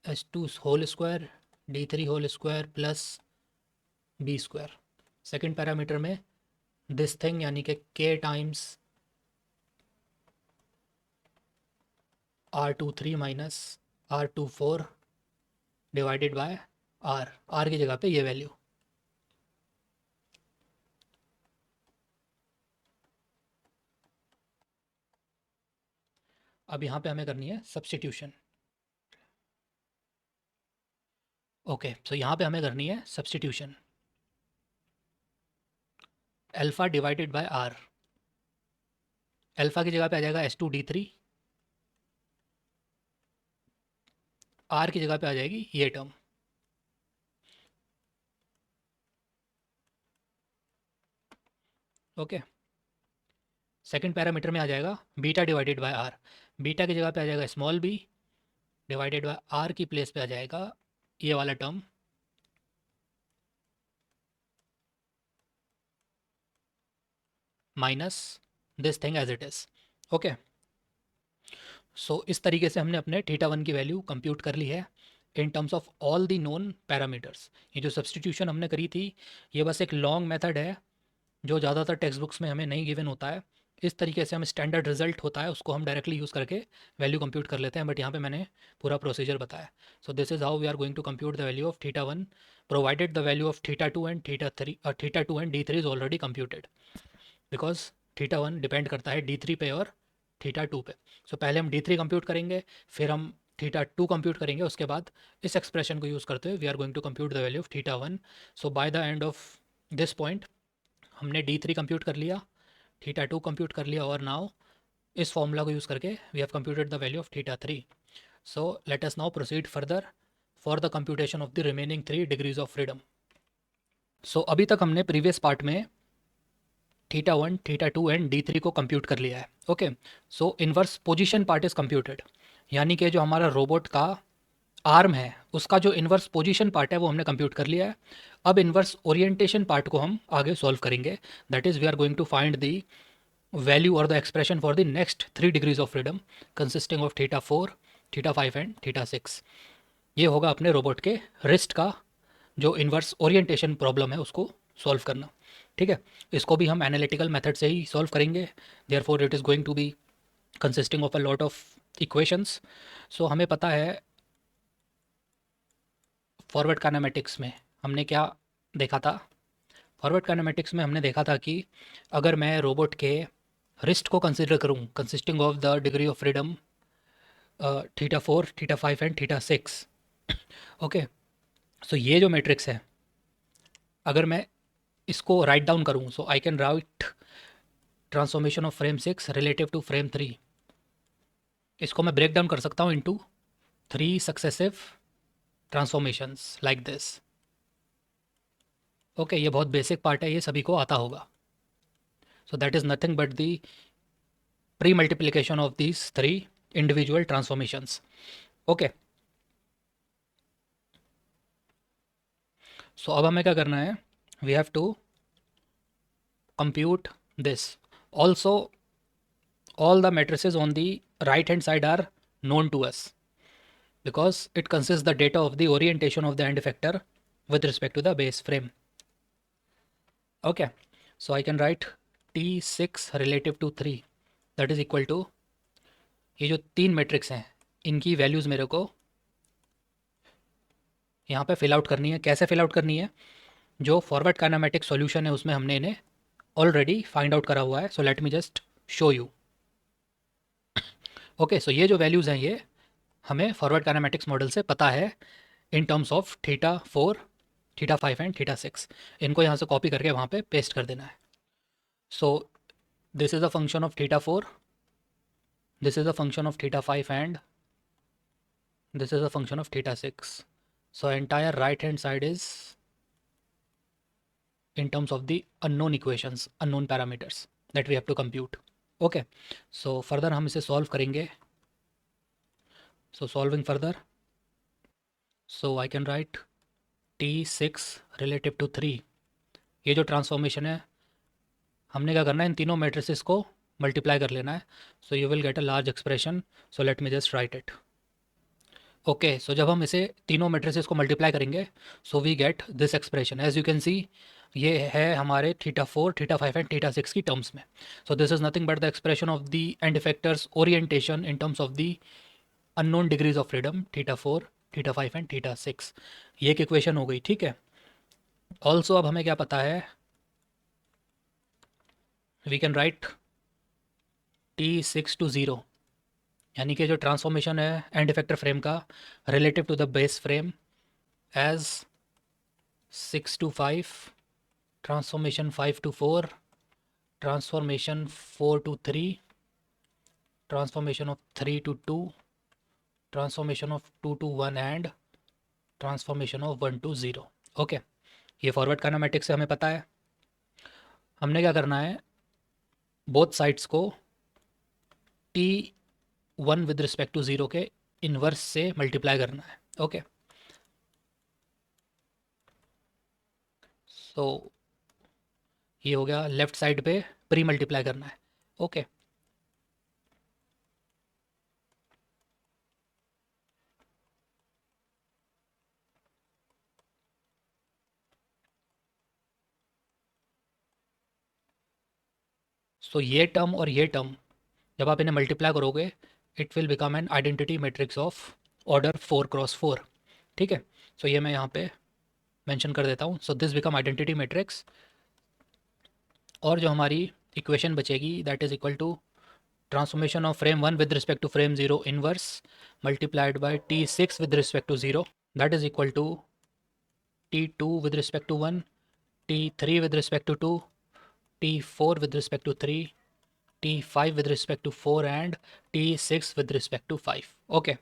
S2 whole square D3 whole square plus B square. Second parameter में this thing यानी कि k times R23 minus R24 divided by R की जगह पे ये वैल्यू। अब यहाँ पे हमें करनी है सब्सटीट्यूशन। ओके, सो यहाँ पे हमें करनी है substitution. Alpha divided by R, alpha की जगह पे आ जाएगा S2 D3, आर की जगह पे आ जाएगी ये टर्म। ओके, सेकंड पैरामीटर में आ जाएगा beta divided by R, beta की जगह पे आ जाएगा small b divided by R की प्लेस पे आ जाएगा ये वाला term minus this thing as it is. Okay, so इस तरीके से हमने अपने θ1 की वैल्यू कंप्यूट कर ली है in terms of all the known parameters. ये जो सब्सटीट्यूशन हमने करी थी ये बस एक लॉन्ग मेथड है जो ज़्यादातर टेक्स्ट बुक्स में हमें नहीं गिवन होता है। इस तरीके से हम स्टैंडर्ड रिजल्ट होता है उसको हम डायरेक्टली यूज़ करके वैल्यू कंप्यूट कर लेते हैं, बट यहाँ पे मैंने पूरा प्रोसीजर बताया। So this is how we are going to compute the value of θ1 provided the value of θ2 and θ2 and D3 is already computed, because θ1 depend करता है D3 पे और थीटा 2 पे। सो पहले हम D3 कंप्यूट करेंगे, फिर हम थीटा 2 कंप्यूट करेंगे, उसके बाद इस एक्सप्रेशन को यूज़ करते हुए we are going to compute the value of theta 1। So by the end of this point हमने D3 कंप्यूट कर लिया, थीटा 2 कंप्यूट कर लिया, और नाउ इस फॉर्मूला को यूज़ करके we have computed the value of theta 3। So let us now proceed further for the computation of the remaining 3 degrees of freedom. So अभी तक हमने प्रीवियस पार्ट में थीटा 1, थीटा 2 एंड D3 को compute कर लिया है। Okay, so inverse position part is computed, यानी कि जो हमारा रोबोट का आर्म है उसका जो इन्वर्स पोजीशन पार्ट है वो हमने कंप्यूट कर लिया है। अब इन्वर्स ओरिएंटेशन पार्ट को हम आगे सॉल्व करेंगे, that is we are going to find the value और the expression for the next 3 degrees of freedom consisting of theta 4, theta 5 and theta 6। ये होगा अपने रोबोट के रिस्ट का जो इन्वर्स ओरिएंटेशन प्रॉब्लम है उसको सॉल्व करना। ठीक है, इसको भी हम एनालिटिकल मेथड से ही सॉल्व करेंगे, therefore it is going to be consisting of a lot of equations. So हमें पता है फॉरवर्ड काइनेमेटिक्स में हमने क्या देखा था। फॉरवर्ड काइनेमेटिक्स में हमने देखा था कि अगर मैं रोबोट के रिस्ट को कंसिडर करूं consisting of the degree of freedom theta 4, theta 5 and theta 6। Okay, so ये जो मैट्रिक्स है अगर मैं इसको राइट डाउन करूं, so I can write transformation of frame 6 relative to frame 3। इसको मैं ब्रेक डाउन कर सकता हूँ into 3 successive transformations like this. Okay, ये बहुत बेसिक पार्ट है, ये सभी को आता होगा। So that is nothing but the pre multiplication of these 3 individual transformations. Okay, so अब हमें क्या करना है, we have to compute this. Also, all the matrices on the right hand side are known to us because it consists the data of the orientation of the end effector with respect to the base frame. Okay, so I can write T6 relative to 3 that is equal to ये जो 3 matrix हैं इनकी values मेरे को यहाँ पे fill out करनी है। कैसे फिल आउट करनी है, जो फॉरवर्ड काइनेमेटिक सॉल्यूशन है उसमें हमने इन्हें ऑलरेडी फाइंड आउट करा हुआ है। So let me just show you. Okay, so ये जो वैल्यूज़ हैं ये हमें फॉरवर्ड काइनेमेटिक्स मॉडल से पता है in terms of theta 4, theta 5 and theta 6। इनको यहाँ से कॉपी करके वहाँ पे पेस्ट कर देना है। So this is a function of theta 4, this is a function of theta 5 and this is a function of theta 6. So entire right hand side is in terms of the unknown equations, unknown parameters that we have to compute. Okay, so further हम इसे solve करेंगे. So solving further, so I can write T6 relative to 3. ये जो transformation है हमने क्या करना है, इन तीनों मैट्रिसेस को मल्टीप्लाई कर लेना है. So you will get a large expression. So let me just write it. Okay, so जब हम इसे तीनों मैट्रिसेस को मल्टीप्लाई करेंगे so we get this expression. As you can see ये है हमारे थीटा 4, थीटा 5 एंड थीटा 6 की टर्म्स में. सो this is nothing but the expression of the and effectors orientation in terms of the unknown degrees of freedom theta 4, theta 5 and theta 6. ये एक equation हो गई. ठीक है, ऑल्सो अब हमें क्या पता है, we can right T6 to 0, यानी कि जो ट्रांसफॉर्मेशन है एंड इफेक्टर फ्रेम का relative to the base frame as 6 to 5, transformation 5 to 4, transformation 4 to 3, transformation of 3 to 2, transformation of 2 to 1 and transformation of 1 to 0. Okay, ये forward kinematics से हमें पता है. हमने क्या करना है, बोथ साइड्स को T1 विद रिस्पेक्ट टू 0 के इन्वर्स से मल्टीप्लाई करना है. ओके, सो ये हो गया, लेफ्ट साइड पे प्री मल्टीप्लाई करना है. ओके, सो ये टर्म और ये टर्म जब आप इन्हें मल्टीप्लाई करोगे it will become an identity matrix of order 4x4. ठीक है, सो ये मैं यहाँ पे मेंशन कर देता हूँ. So this become identity matrix, और जो हमारी इक्वेशन बचेगी that is equal to transformation of frame 1 with respect to frame 0 inverse multiplied by t6 with respect to 0, that is equal to t2 with respect to 1, t3 with respect to 2, t4 with respect to 3, t5 with respect to 4 and t6 with respect to 5. Okay,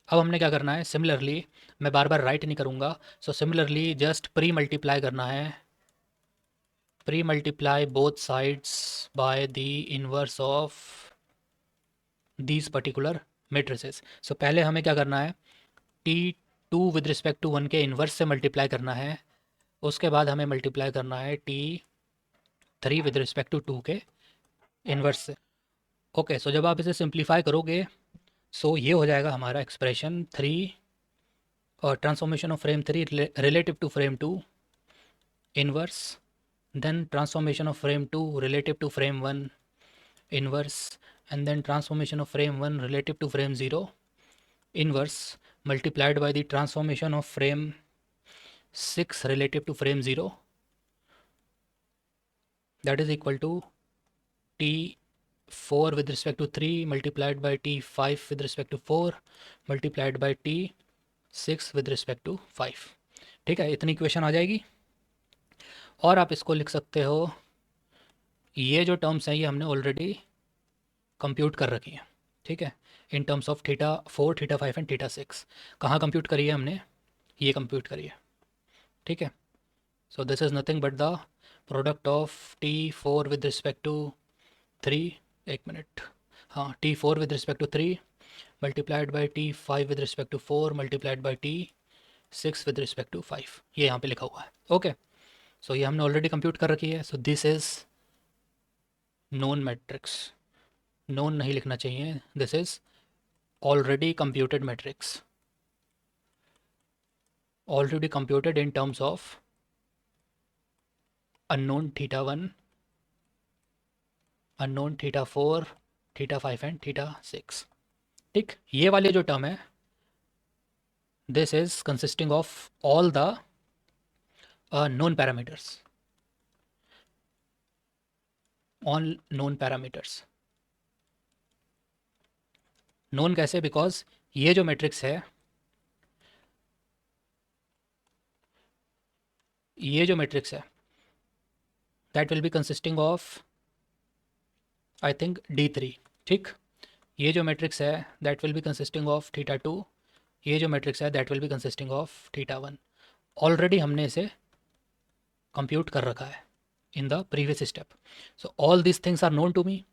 अब हमने क्या करना है, similarly मैं बार बार write नहीं करूँगा, so similarly just pre multiply करना है, pre multiply both sides by the inverse of these particular matrices. So पहले हमें क्या करना है, t2 विद रिस्पेक्ट टू 1 के इन्वर्स से मल्टीप्लाई करना है, उसके बाद हमें मल्टीप्लाई करना है t3 विद रिस्पेक्ट टू 2 के इन्वर्स से. ओके, सो जब आप इसे सिंप्लीफाई करोगे सो ये हो जाएगा हमारा एक्सप्रेशन 3 और transformation of frame 3 relative to frame 2 inverse, then transformation of frame 2 relative to frame 1 inverse, and then transformation of frame 1 relative to frame 0 inverse multiplied by the transformation of frame 6 relative to frame 0, that is equal to t4 with respect to 3 multiplied by t5 with respect to 4 multiplied by t6 with respect to 5. ठीक है, इतनी equation आ जाएगी. और आप इसको लिख सकते हो, ये जो टर्म्स हैं ये हमने ऑलरेडी कंप्यूट कर रखी है. ठीक है, in terms of theta 4, theta 5 and theta 6. कहाँ कंप्यूट करी है हमने, ये कंप्यूट करी है. ठीक है, so this is nothing but the product of t4 with respect to 3, एक मिनट, हाँ, t4 with respect to 3 multiplied by t5 with respect to 4 multiplied by t6 with respect to 5. ये यहाँ पे लिखा हुआ है. ओके, सो ये हमने ऑलरेडी कंप्यूट कर रखी है. So this is known matrix. Known नहीं लिखना चाहिए, this is already computed matrix, already computed in terms of unknown theta 1, unknown theta 4, theta 5 and theta 6. ठीक, ये वाले जो टर्म है this is consisting of all the known parameters, all known parameters. Known कैसे, because ये जो matrix है, ये जो मैट्रिक्स है that will be consisting of I think d3. ठीक, ये जो मैट्रिक्स है that will be consisting of theta 2, ये जो मैट्रिक्स है that will be consisting of theta 1. Already हमने इसे कंप्यूट कर रखा है in the previous step. So all this things are known to me.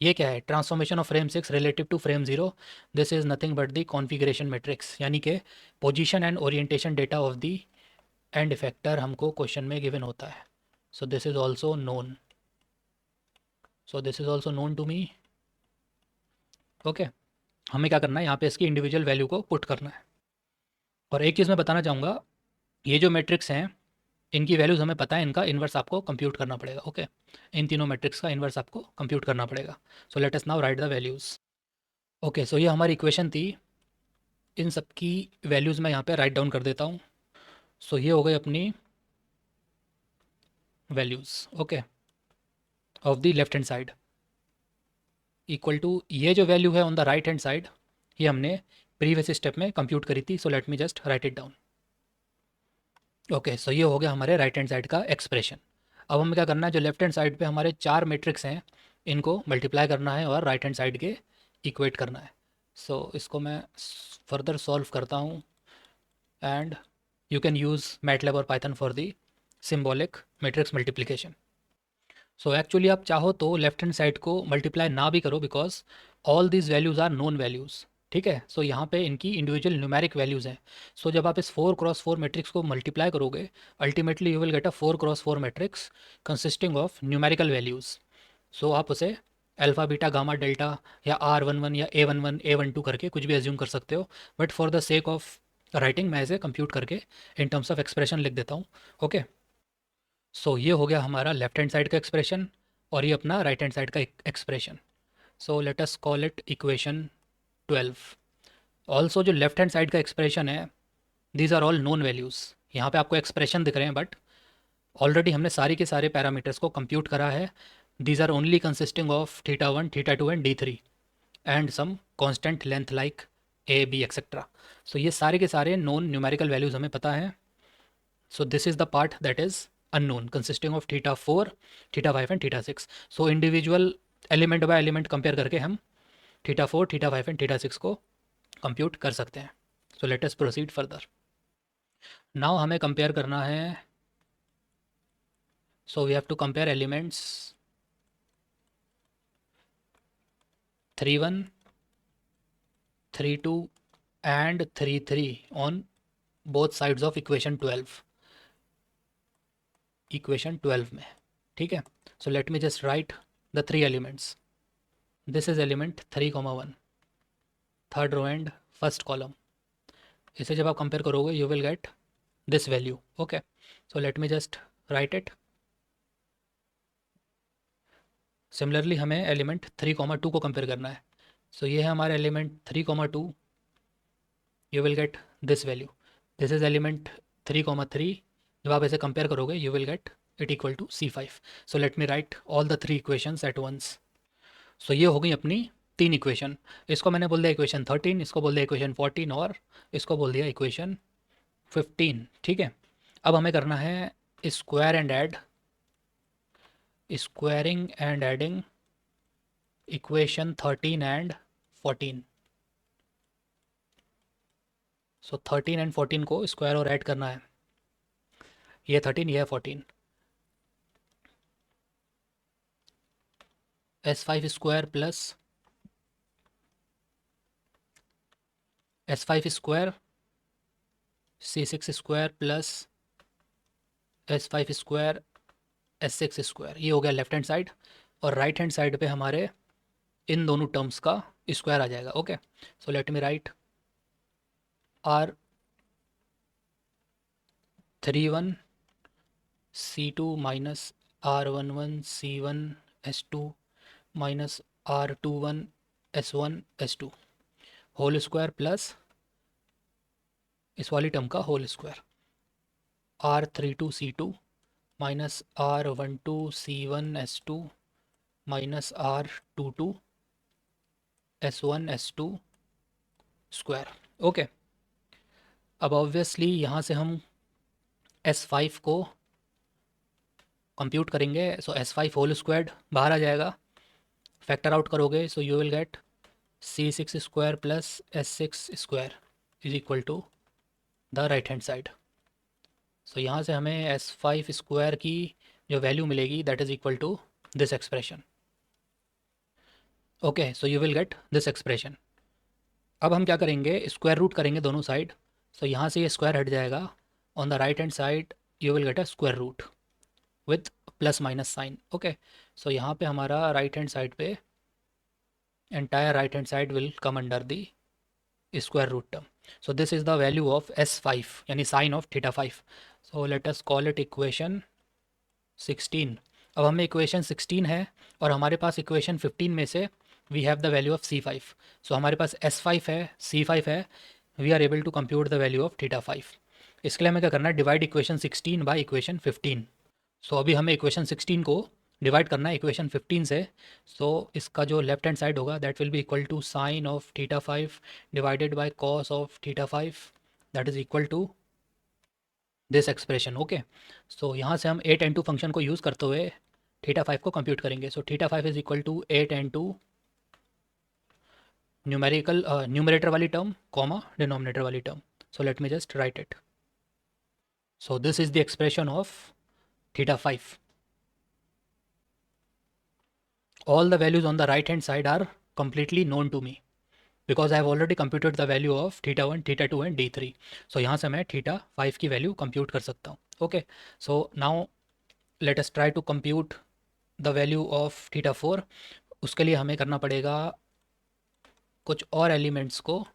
ये क्या है, transformation of frame 6 relative to frame 0, this is nothing but the configuration matrix, यानी कि position and orientation data of the end effector हमको question में given होता है. So this is also known, so this is also known to me. Okay, हमें क्या करना है, यहाँ पे इसकी इंडिविजुअल वैल्यू को पुट करना है. और एक चीज़ मैं बताना चाहूँगा, ये जो मैट्रिक्स हैं इनकी वैल्यूज़ हमें पता है, इनका इन्वर्स आपको कंप्यूट करना पड़ेगा. ओके, इन तीनों मैट्रिक्स का इन्वर्स आपको कंप्यूट करना पड़ेगा. So let us now write the values. Okay, so ये हमारी इक्वेशन थी, इन सब की वैल्यूज़ मैं यहाँ पे राइट डाउन कर देता हूँ. सो ये हो गई अपनी values, okay, of the left hand side, equal to ये जो वैल्यू है on the right hand side, ये हमने प्रीवियस स्टेप में कंप्यूट करी थी. So let me just write it down. Okay, so ये हो गया हमारे राइट हैंड साइड का एक्सप्रेशन. अब हमें क्या करना है, जो लेफ्ट हैंड साइड पे हमारे 4 मैट्रिक्स हैं इनको मल्टीप्लाई करना है और राइट हैंड साइड के इक्वेट करना है. सो इसको मैं फर्दर सॉल्व करता हूँ and you can use MATLAB और Python for the symbolic matrix multiplication. So actually आप चाहो तो लेफ्ट हैंड साइड को मल्टीप्लाई ना भी करो, because all these values are known values. ठीक है, सो यहाँ पे इनकी इंडिविजुअल न्यूमेरिक वैल्यूज़ हैं. सो जब आप इस 4x4 मैट्रिक्स को मल्टीप्लाई करोगे, ultimately you will get a 4x4 matrix consisting of numerical values. So आप उसे अल्फ़ा बीटा गामा डेल्टा या R11 या A11 A12 करके कुछ भी एज्यूम कर सकते हो, but for the sake of writing मैं इसे कंप्यूट करके इन टर्म्स ऑफ एक्सप्रेशन लिख देता हूँ. ओके, सो ये हो गया हमारा लेफ्ट हैंड साइड का एक्सप्रेशन और ये अपना राइट हैंड साइड का expression. So let us call it equation 12. Also जो लेफ्ट हैंड साइड का एक्सप्रेशन है, these are all known values. यहाँ पे आपको एक्सप्रेशन दिख रहे हैं, बट ऑलरेडी हमने सारी के सारे पैरामीटर्स को कंप्यूट करा है these are only consisting of theta 1, theta 2 and d3 and some constant length like a, b, etc. So ये सारे के सारे known numerical values हमें पता है. So this is the part that is unknown consisting of theta 4, theta 5 and theta 6. So individual element by element compare करके हम theta 4, theta 5 and theta 6 को compute कर सकते हैं. So let us proceed further. Now हमें compare करना है. So we have to compare elements 3, 1, 3, 2 and 3, 3 on both sides of equation 12. Equation 12 में. ठीक है. So let me just write the 3 elements. This is element 3, 1, third row and first column. इसे जब आप compare करोगे you will get this value. Okay. So let me just write it. Similarly हमें element 3, 2 को compare करना है. सो ये है हमारा element 3, 2. You will get this value. This is element 3, 3. जब आप ऐसे कंपेयर करोगे you will get it equal to C5. So let me write all the 3 equations at once. So ये हो गई अपनी 3 इक्वेशन. इसको मैंने बोल दिया इक्वेशन 13, इसको बोल दिया इक्वेशन 14 और इसको बोल दिया इक्वेशन 15. ठीक है. अब हमें करना है square and add, squaring and adding equation 13 and 14. So 13 and 14 को स्क्वायर और ऐड करना है. ये 13, ये है 14. S5 square plus S5 square C6 square plus S5 square S6 square. ये हो गया लेफ्ट हैंड साइड. और राइट हैंड साइड पे हमारे इन दोनों टर्म्स का स्क्वायर आ जाएगा. Okay. So let me write R31 C2 minus R11 C1 S2 minus R21 S1 S2 whole square plus इस वाली टर्म का whole square. R32 C2 minus R12 C1 S2 minus R22 S1 S2 square. Okay. अब obviously यहाँ से हम S5 को compute करेंगे. सो S5 whole squared बाहर आ जाएगा. फैक्टर आउट करोगे so you will get C6 square plus S6 square is equal to the right hand side. So यहाँ से हमें S5 स्क्वायर की जो वैल्यू मिलेगी that is equal to this expression. Okay. So you will get this expression. अब हम क्या करेंगे, स्क्वायर रूट करेंगे दोनों साइड. सो यहाँ से ये स्क्वायर हट जाएगा. On the right hand side you will get a square root with plus minus sign. Okay. So यहाँ पे हमारा राइट हैंड साइड पे entire right hand side will come under the square root term. So this is the value of S5 यानी sine of theta 5. So let us call it equation 16. अब हमें equation 16 है और हमारे पास equation 15 में से we have the value of C5. So हमारे पास S5 है, C5 है. We are able to compute the value of theta 5. इसके लिए हमें क्या करना है, divide equation 16 by equation 15. So अभी हमें इक्वेशन 16 को डिवाइड करना है इक्वेशन 15 से. सो इसका जो लेफ्ट हैंड साइड होगा that will be equal to sine of theta 5 divided by cos of theta 5 that is equal to this expression. Okay. So यहाँ से हम 8n2 फंक्शन को यूज़ करते हुए थीटा 5 को कंप्यूट करेंगे. So theta 5 is equal to 8n2 numerical numerator वाली term comma denominator वाली term. So let me just write it. So this is the expression of theta 5. All the values on the right hand side are completely known to me because I have already computed the value of theta 1, theta 2 and d3. So यहाँ से मैं theta 5 की value compute कर सकता हूँ. Okay. So now let us try to compute the value of theta 4. उसके लिए हमें करना पड़ेगा कुछ और एलिमेंट्स को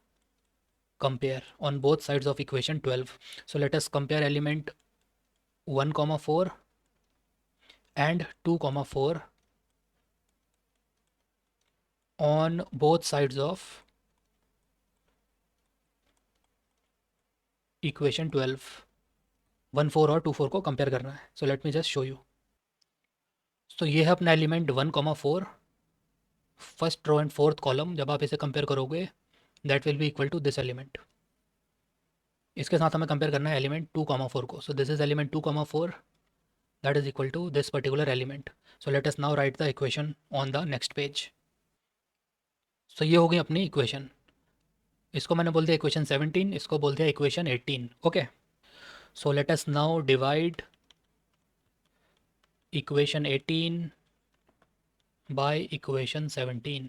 compare on both sides of equation 12. So let us compare element 1, 4 and 2, 4 on both sides of equation 12. 1, 4 और 2, 4 को कंपेयर करना है. So let me just show you. तो ये है अपना element 1,4, first row and fourth column. जब आप इसे कंपेयर करोगे that will be equal to this element. इसके साथ हमें कंपेयर करना है एलिमेंट 2,4 को। So this is element 2,4 that is equal to this particular element. So let us now write the equation on the next page. So ये हो गई अपनी इक्वेशन। इसको मैंने बोल दिया इक्वेशन 17, इसको बोल दिया equation 18। Okay, so let us now divide equation 18 by equation 17।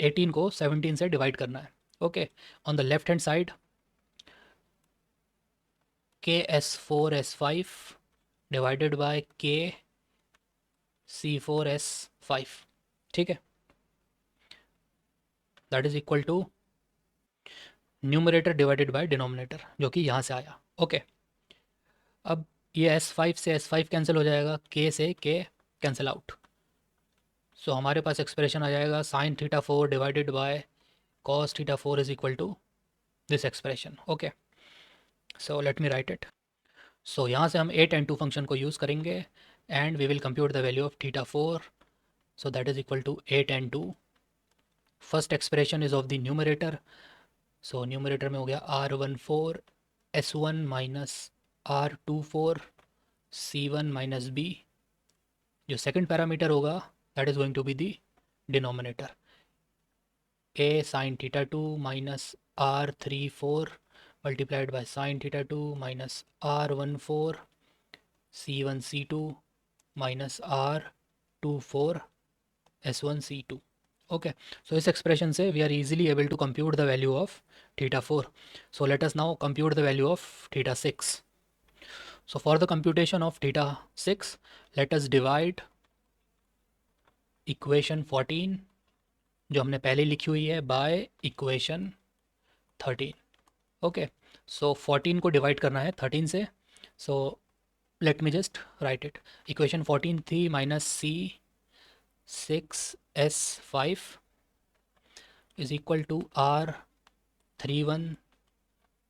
18 को 17 से डिवाइड करना है। Okay, on the left hand side KS4S5 divided by KC4S5, ठीक है, that is equal to numerator divided by denominator, जो कि यहाँ से आया। ओके, अब ये S5 से S5 कैंसिल हो जाएगा, K से K कैंसिल आउट। सो हमारे पास एक्सप्रेशन आ जाएगा sine theta 4 divided by cos theta 4 is equal to this expression. Okay, so let me write it. So यहाँ से हम 8 and 2 फंक्शन को यूज़ करेंगे and we will compute the value of theta 4। So that is equal to 8 and 2। First expression is of the numerator. So numerator में हो गया R14 S1 minus R24 C1 minus B। जो second parameter होगा that is going to be the denominator, A sin theta 2 minus R34 multiplied by sine theta 2 minus R14 C1 C2 minus R24 S1 C2। Okay, so इस expression से we are easily able to compute the value of theta 4। So let us now compute the value of theta 6। So for the computation of theta 6, let us divide equation 14 जो हमने पहले लिखी हुई है by equation 13। Okay, सो 14 को divide करना है 13 से। So let me just write it. Equation 14 थी -C6S5 is equal to R31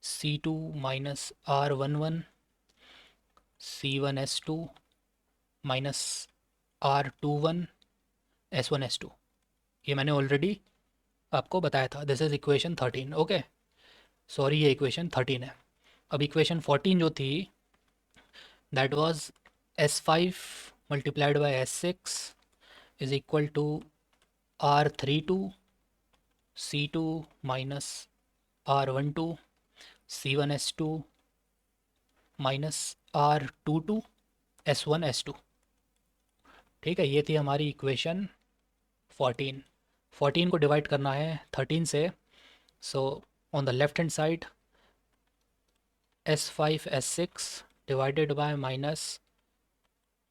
C2 minus R11 C1S2 minus R21 S1S2। ये मैंने ऑलरेडी आपको बताया था, this is equation 13। Okay, sorry ये इक्वेशन 13 है। अब इक्वेशन 14 जो थी that was S5 multiplied by S6 is equal to R32 C2 minus R12 C1S2 minus R22 S1S2। ठीक है, ये थी हमारी इक्वेशन 14। 14 को डिवाइड करना है 13 से। So on the left hand side S5 S6 divided by minus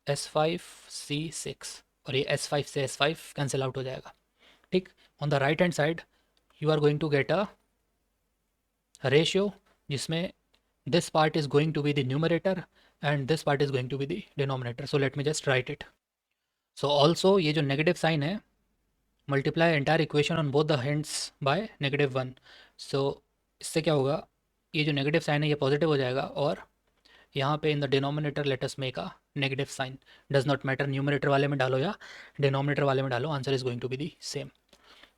S5 C6, और ये S5 से S5 कैंसिल आउट हो जाएगा। ठीक, on the right hand side you are going to get a ratio जिसमें this part is going to be the numerator and this part is going to be the denominator. So let me just write it. So also ये जो negative sign है multiply entire equation on both the hands bye -1। सो इससे क्या होगा, ये जो negative sign है ये पॉजिटिव हो जाएगा और यहाँ पे in the denominator let us make a negative sign. Does not matter numerator वाले में डालो या डिनोमिनेटर वाले में डालो, answer is going to be the same.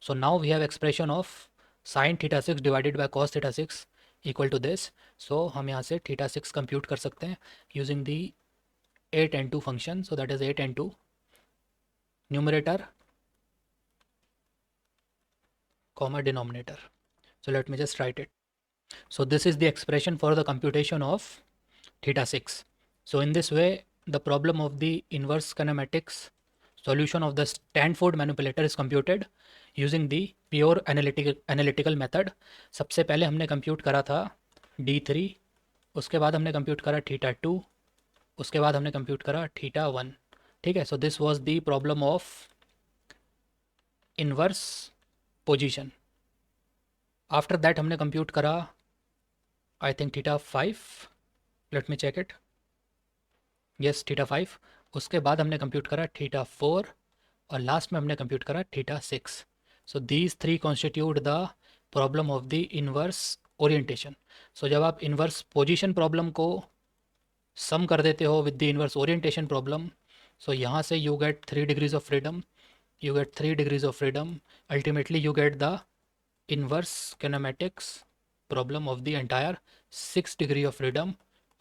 So now we have expression of sine theta 6 divided by cos theta 6 equal to this. So हम यहाँ से थीटा 6 कंप्यूट कर सकते हैं using the 8 and 2 function. So that is 8 and 2 numerator comma denominator. So let me just write it. So this is the expression for the computation of theta 6. So in this way the problem of the inverse kinematics solution of the Stanford manipulator is computed using the pure analytical method. सबसे पहले हमने compute करा था d3, उसके बाद हमने compute करा theta 2, उसके बाद हमने कंप्यूट करा थीटा 1। ठीक है, so this was the problem of inverse position. After that हमने कंप्यूट करा I think theta 5, let me check it, yes theta 5। उसके बाद हमने कंप्यूट करा थीटा 4 और लास्ट में हमने कंप्यूट करा theta 6। So these 3 constitute the problem of the inverse orientation. So जब आप इनवर्स पोजीशन प्रॉब्लम को सम कर देते हो with the inverse orientation problem, so यहाँ से you get 3 degrees of freedom, you get 3 degrees of freedom. Ultimately you get the inverse kinematics problem of the entire 6 degree of freedom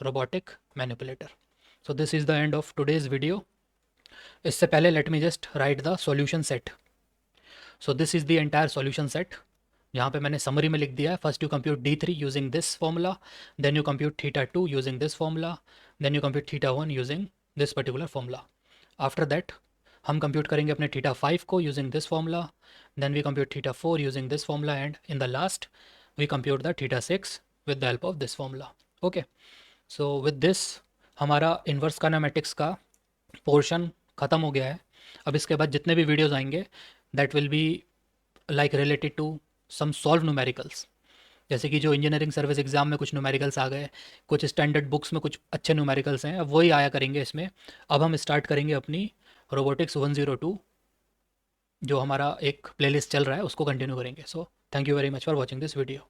robotic manipulator. So this is the end of today's video. इससे पहले let me just write the solution set. So this is the entire solution set. यहाँ पे मैंने summary में लिख दिया है. First you compute D3 using this formula, then you compute θ2 using this formula, then you compute θ1 using this particular formula. After that हम compute करेंगे अपने θ5 को using this formula, then we compute θ4 using this formula, and in the last we compute the θ6 with the help of this formula. Okay, so with this हमारा inverse kinematics का portion ख़त्म हो गया है. अब इसके बाद जितने भी वीडियोज़ आएंगे that will be like related to some solve numericals. जैसे कि जो इंजीनियरिंग सर्विस एग्जाम में कुछ न्यूमेरिकल्स आ गए, कुछ स्टैंडर्ड बुक्स में कुछ अच्छे न्यूमेरिकल्स हैं, अब वही आया करेंगे इसमें. अब हम स्टार्ट करेंगे अपनी रोबोटिक्स 102, जो हमारा एक प्लेलिस्ट चल रहा है उसको कंटिन्यू करेंगे. So thank you very much for watching this video.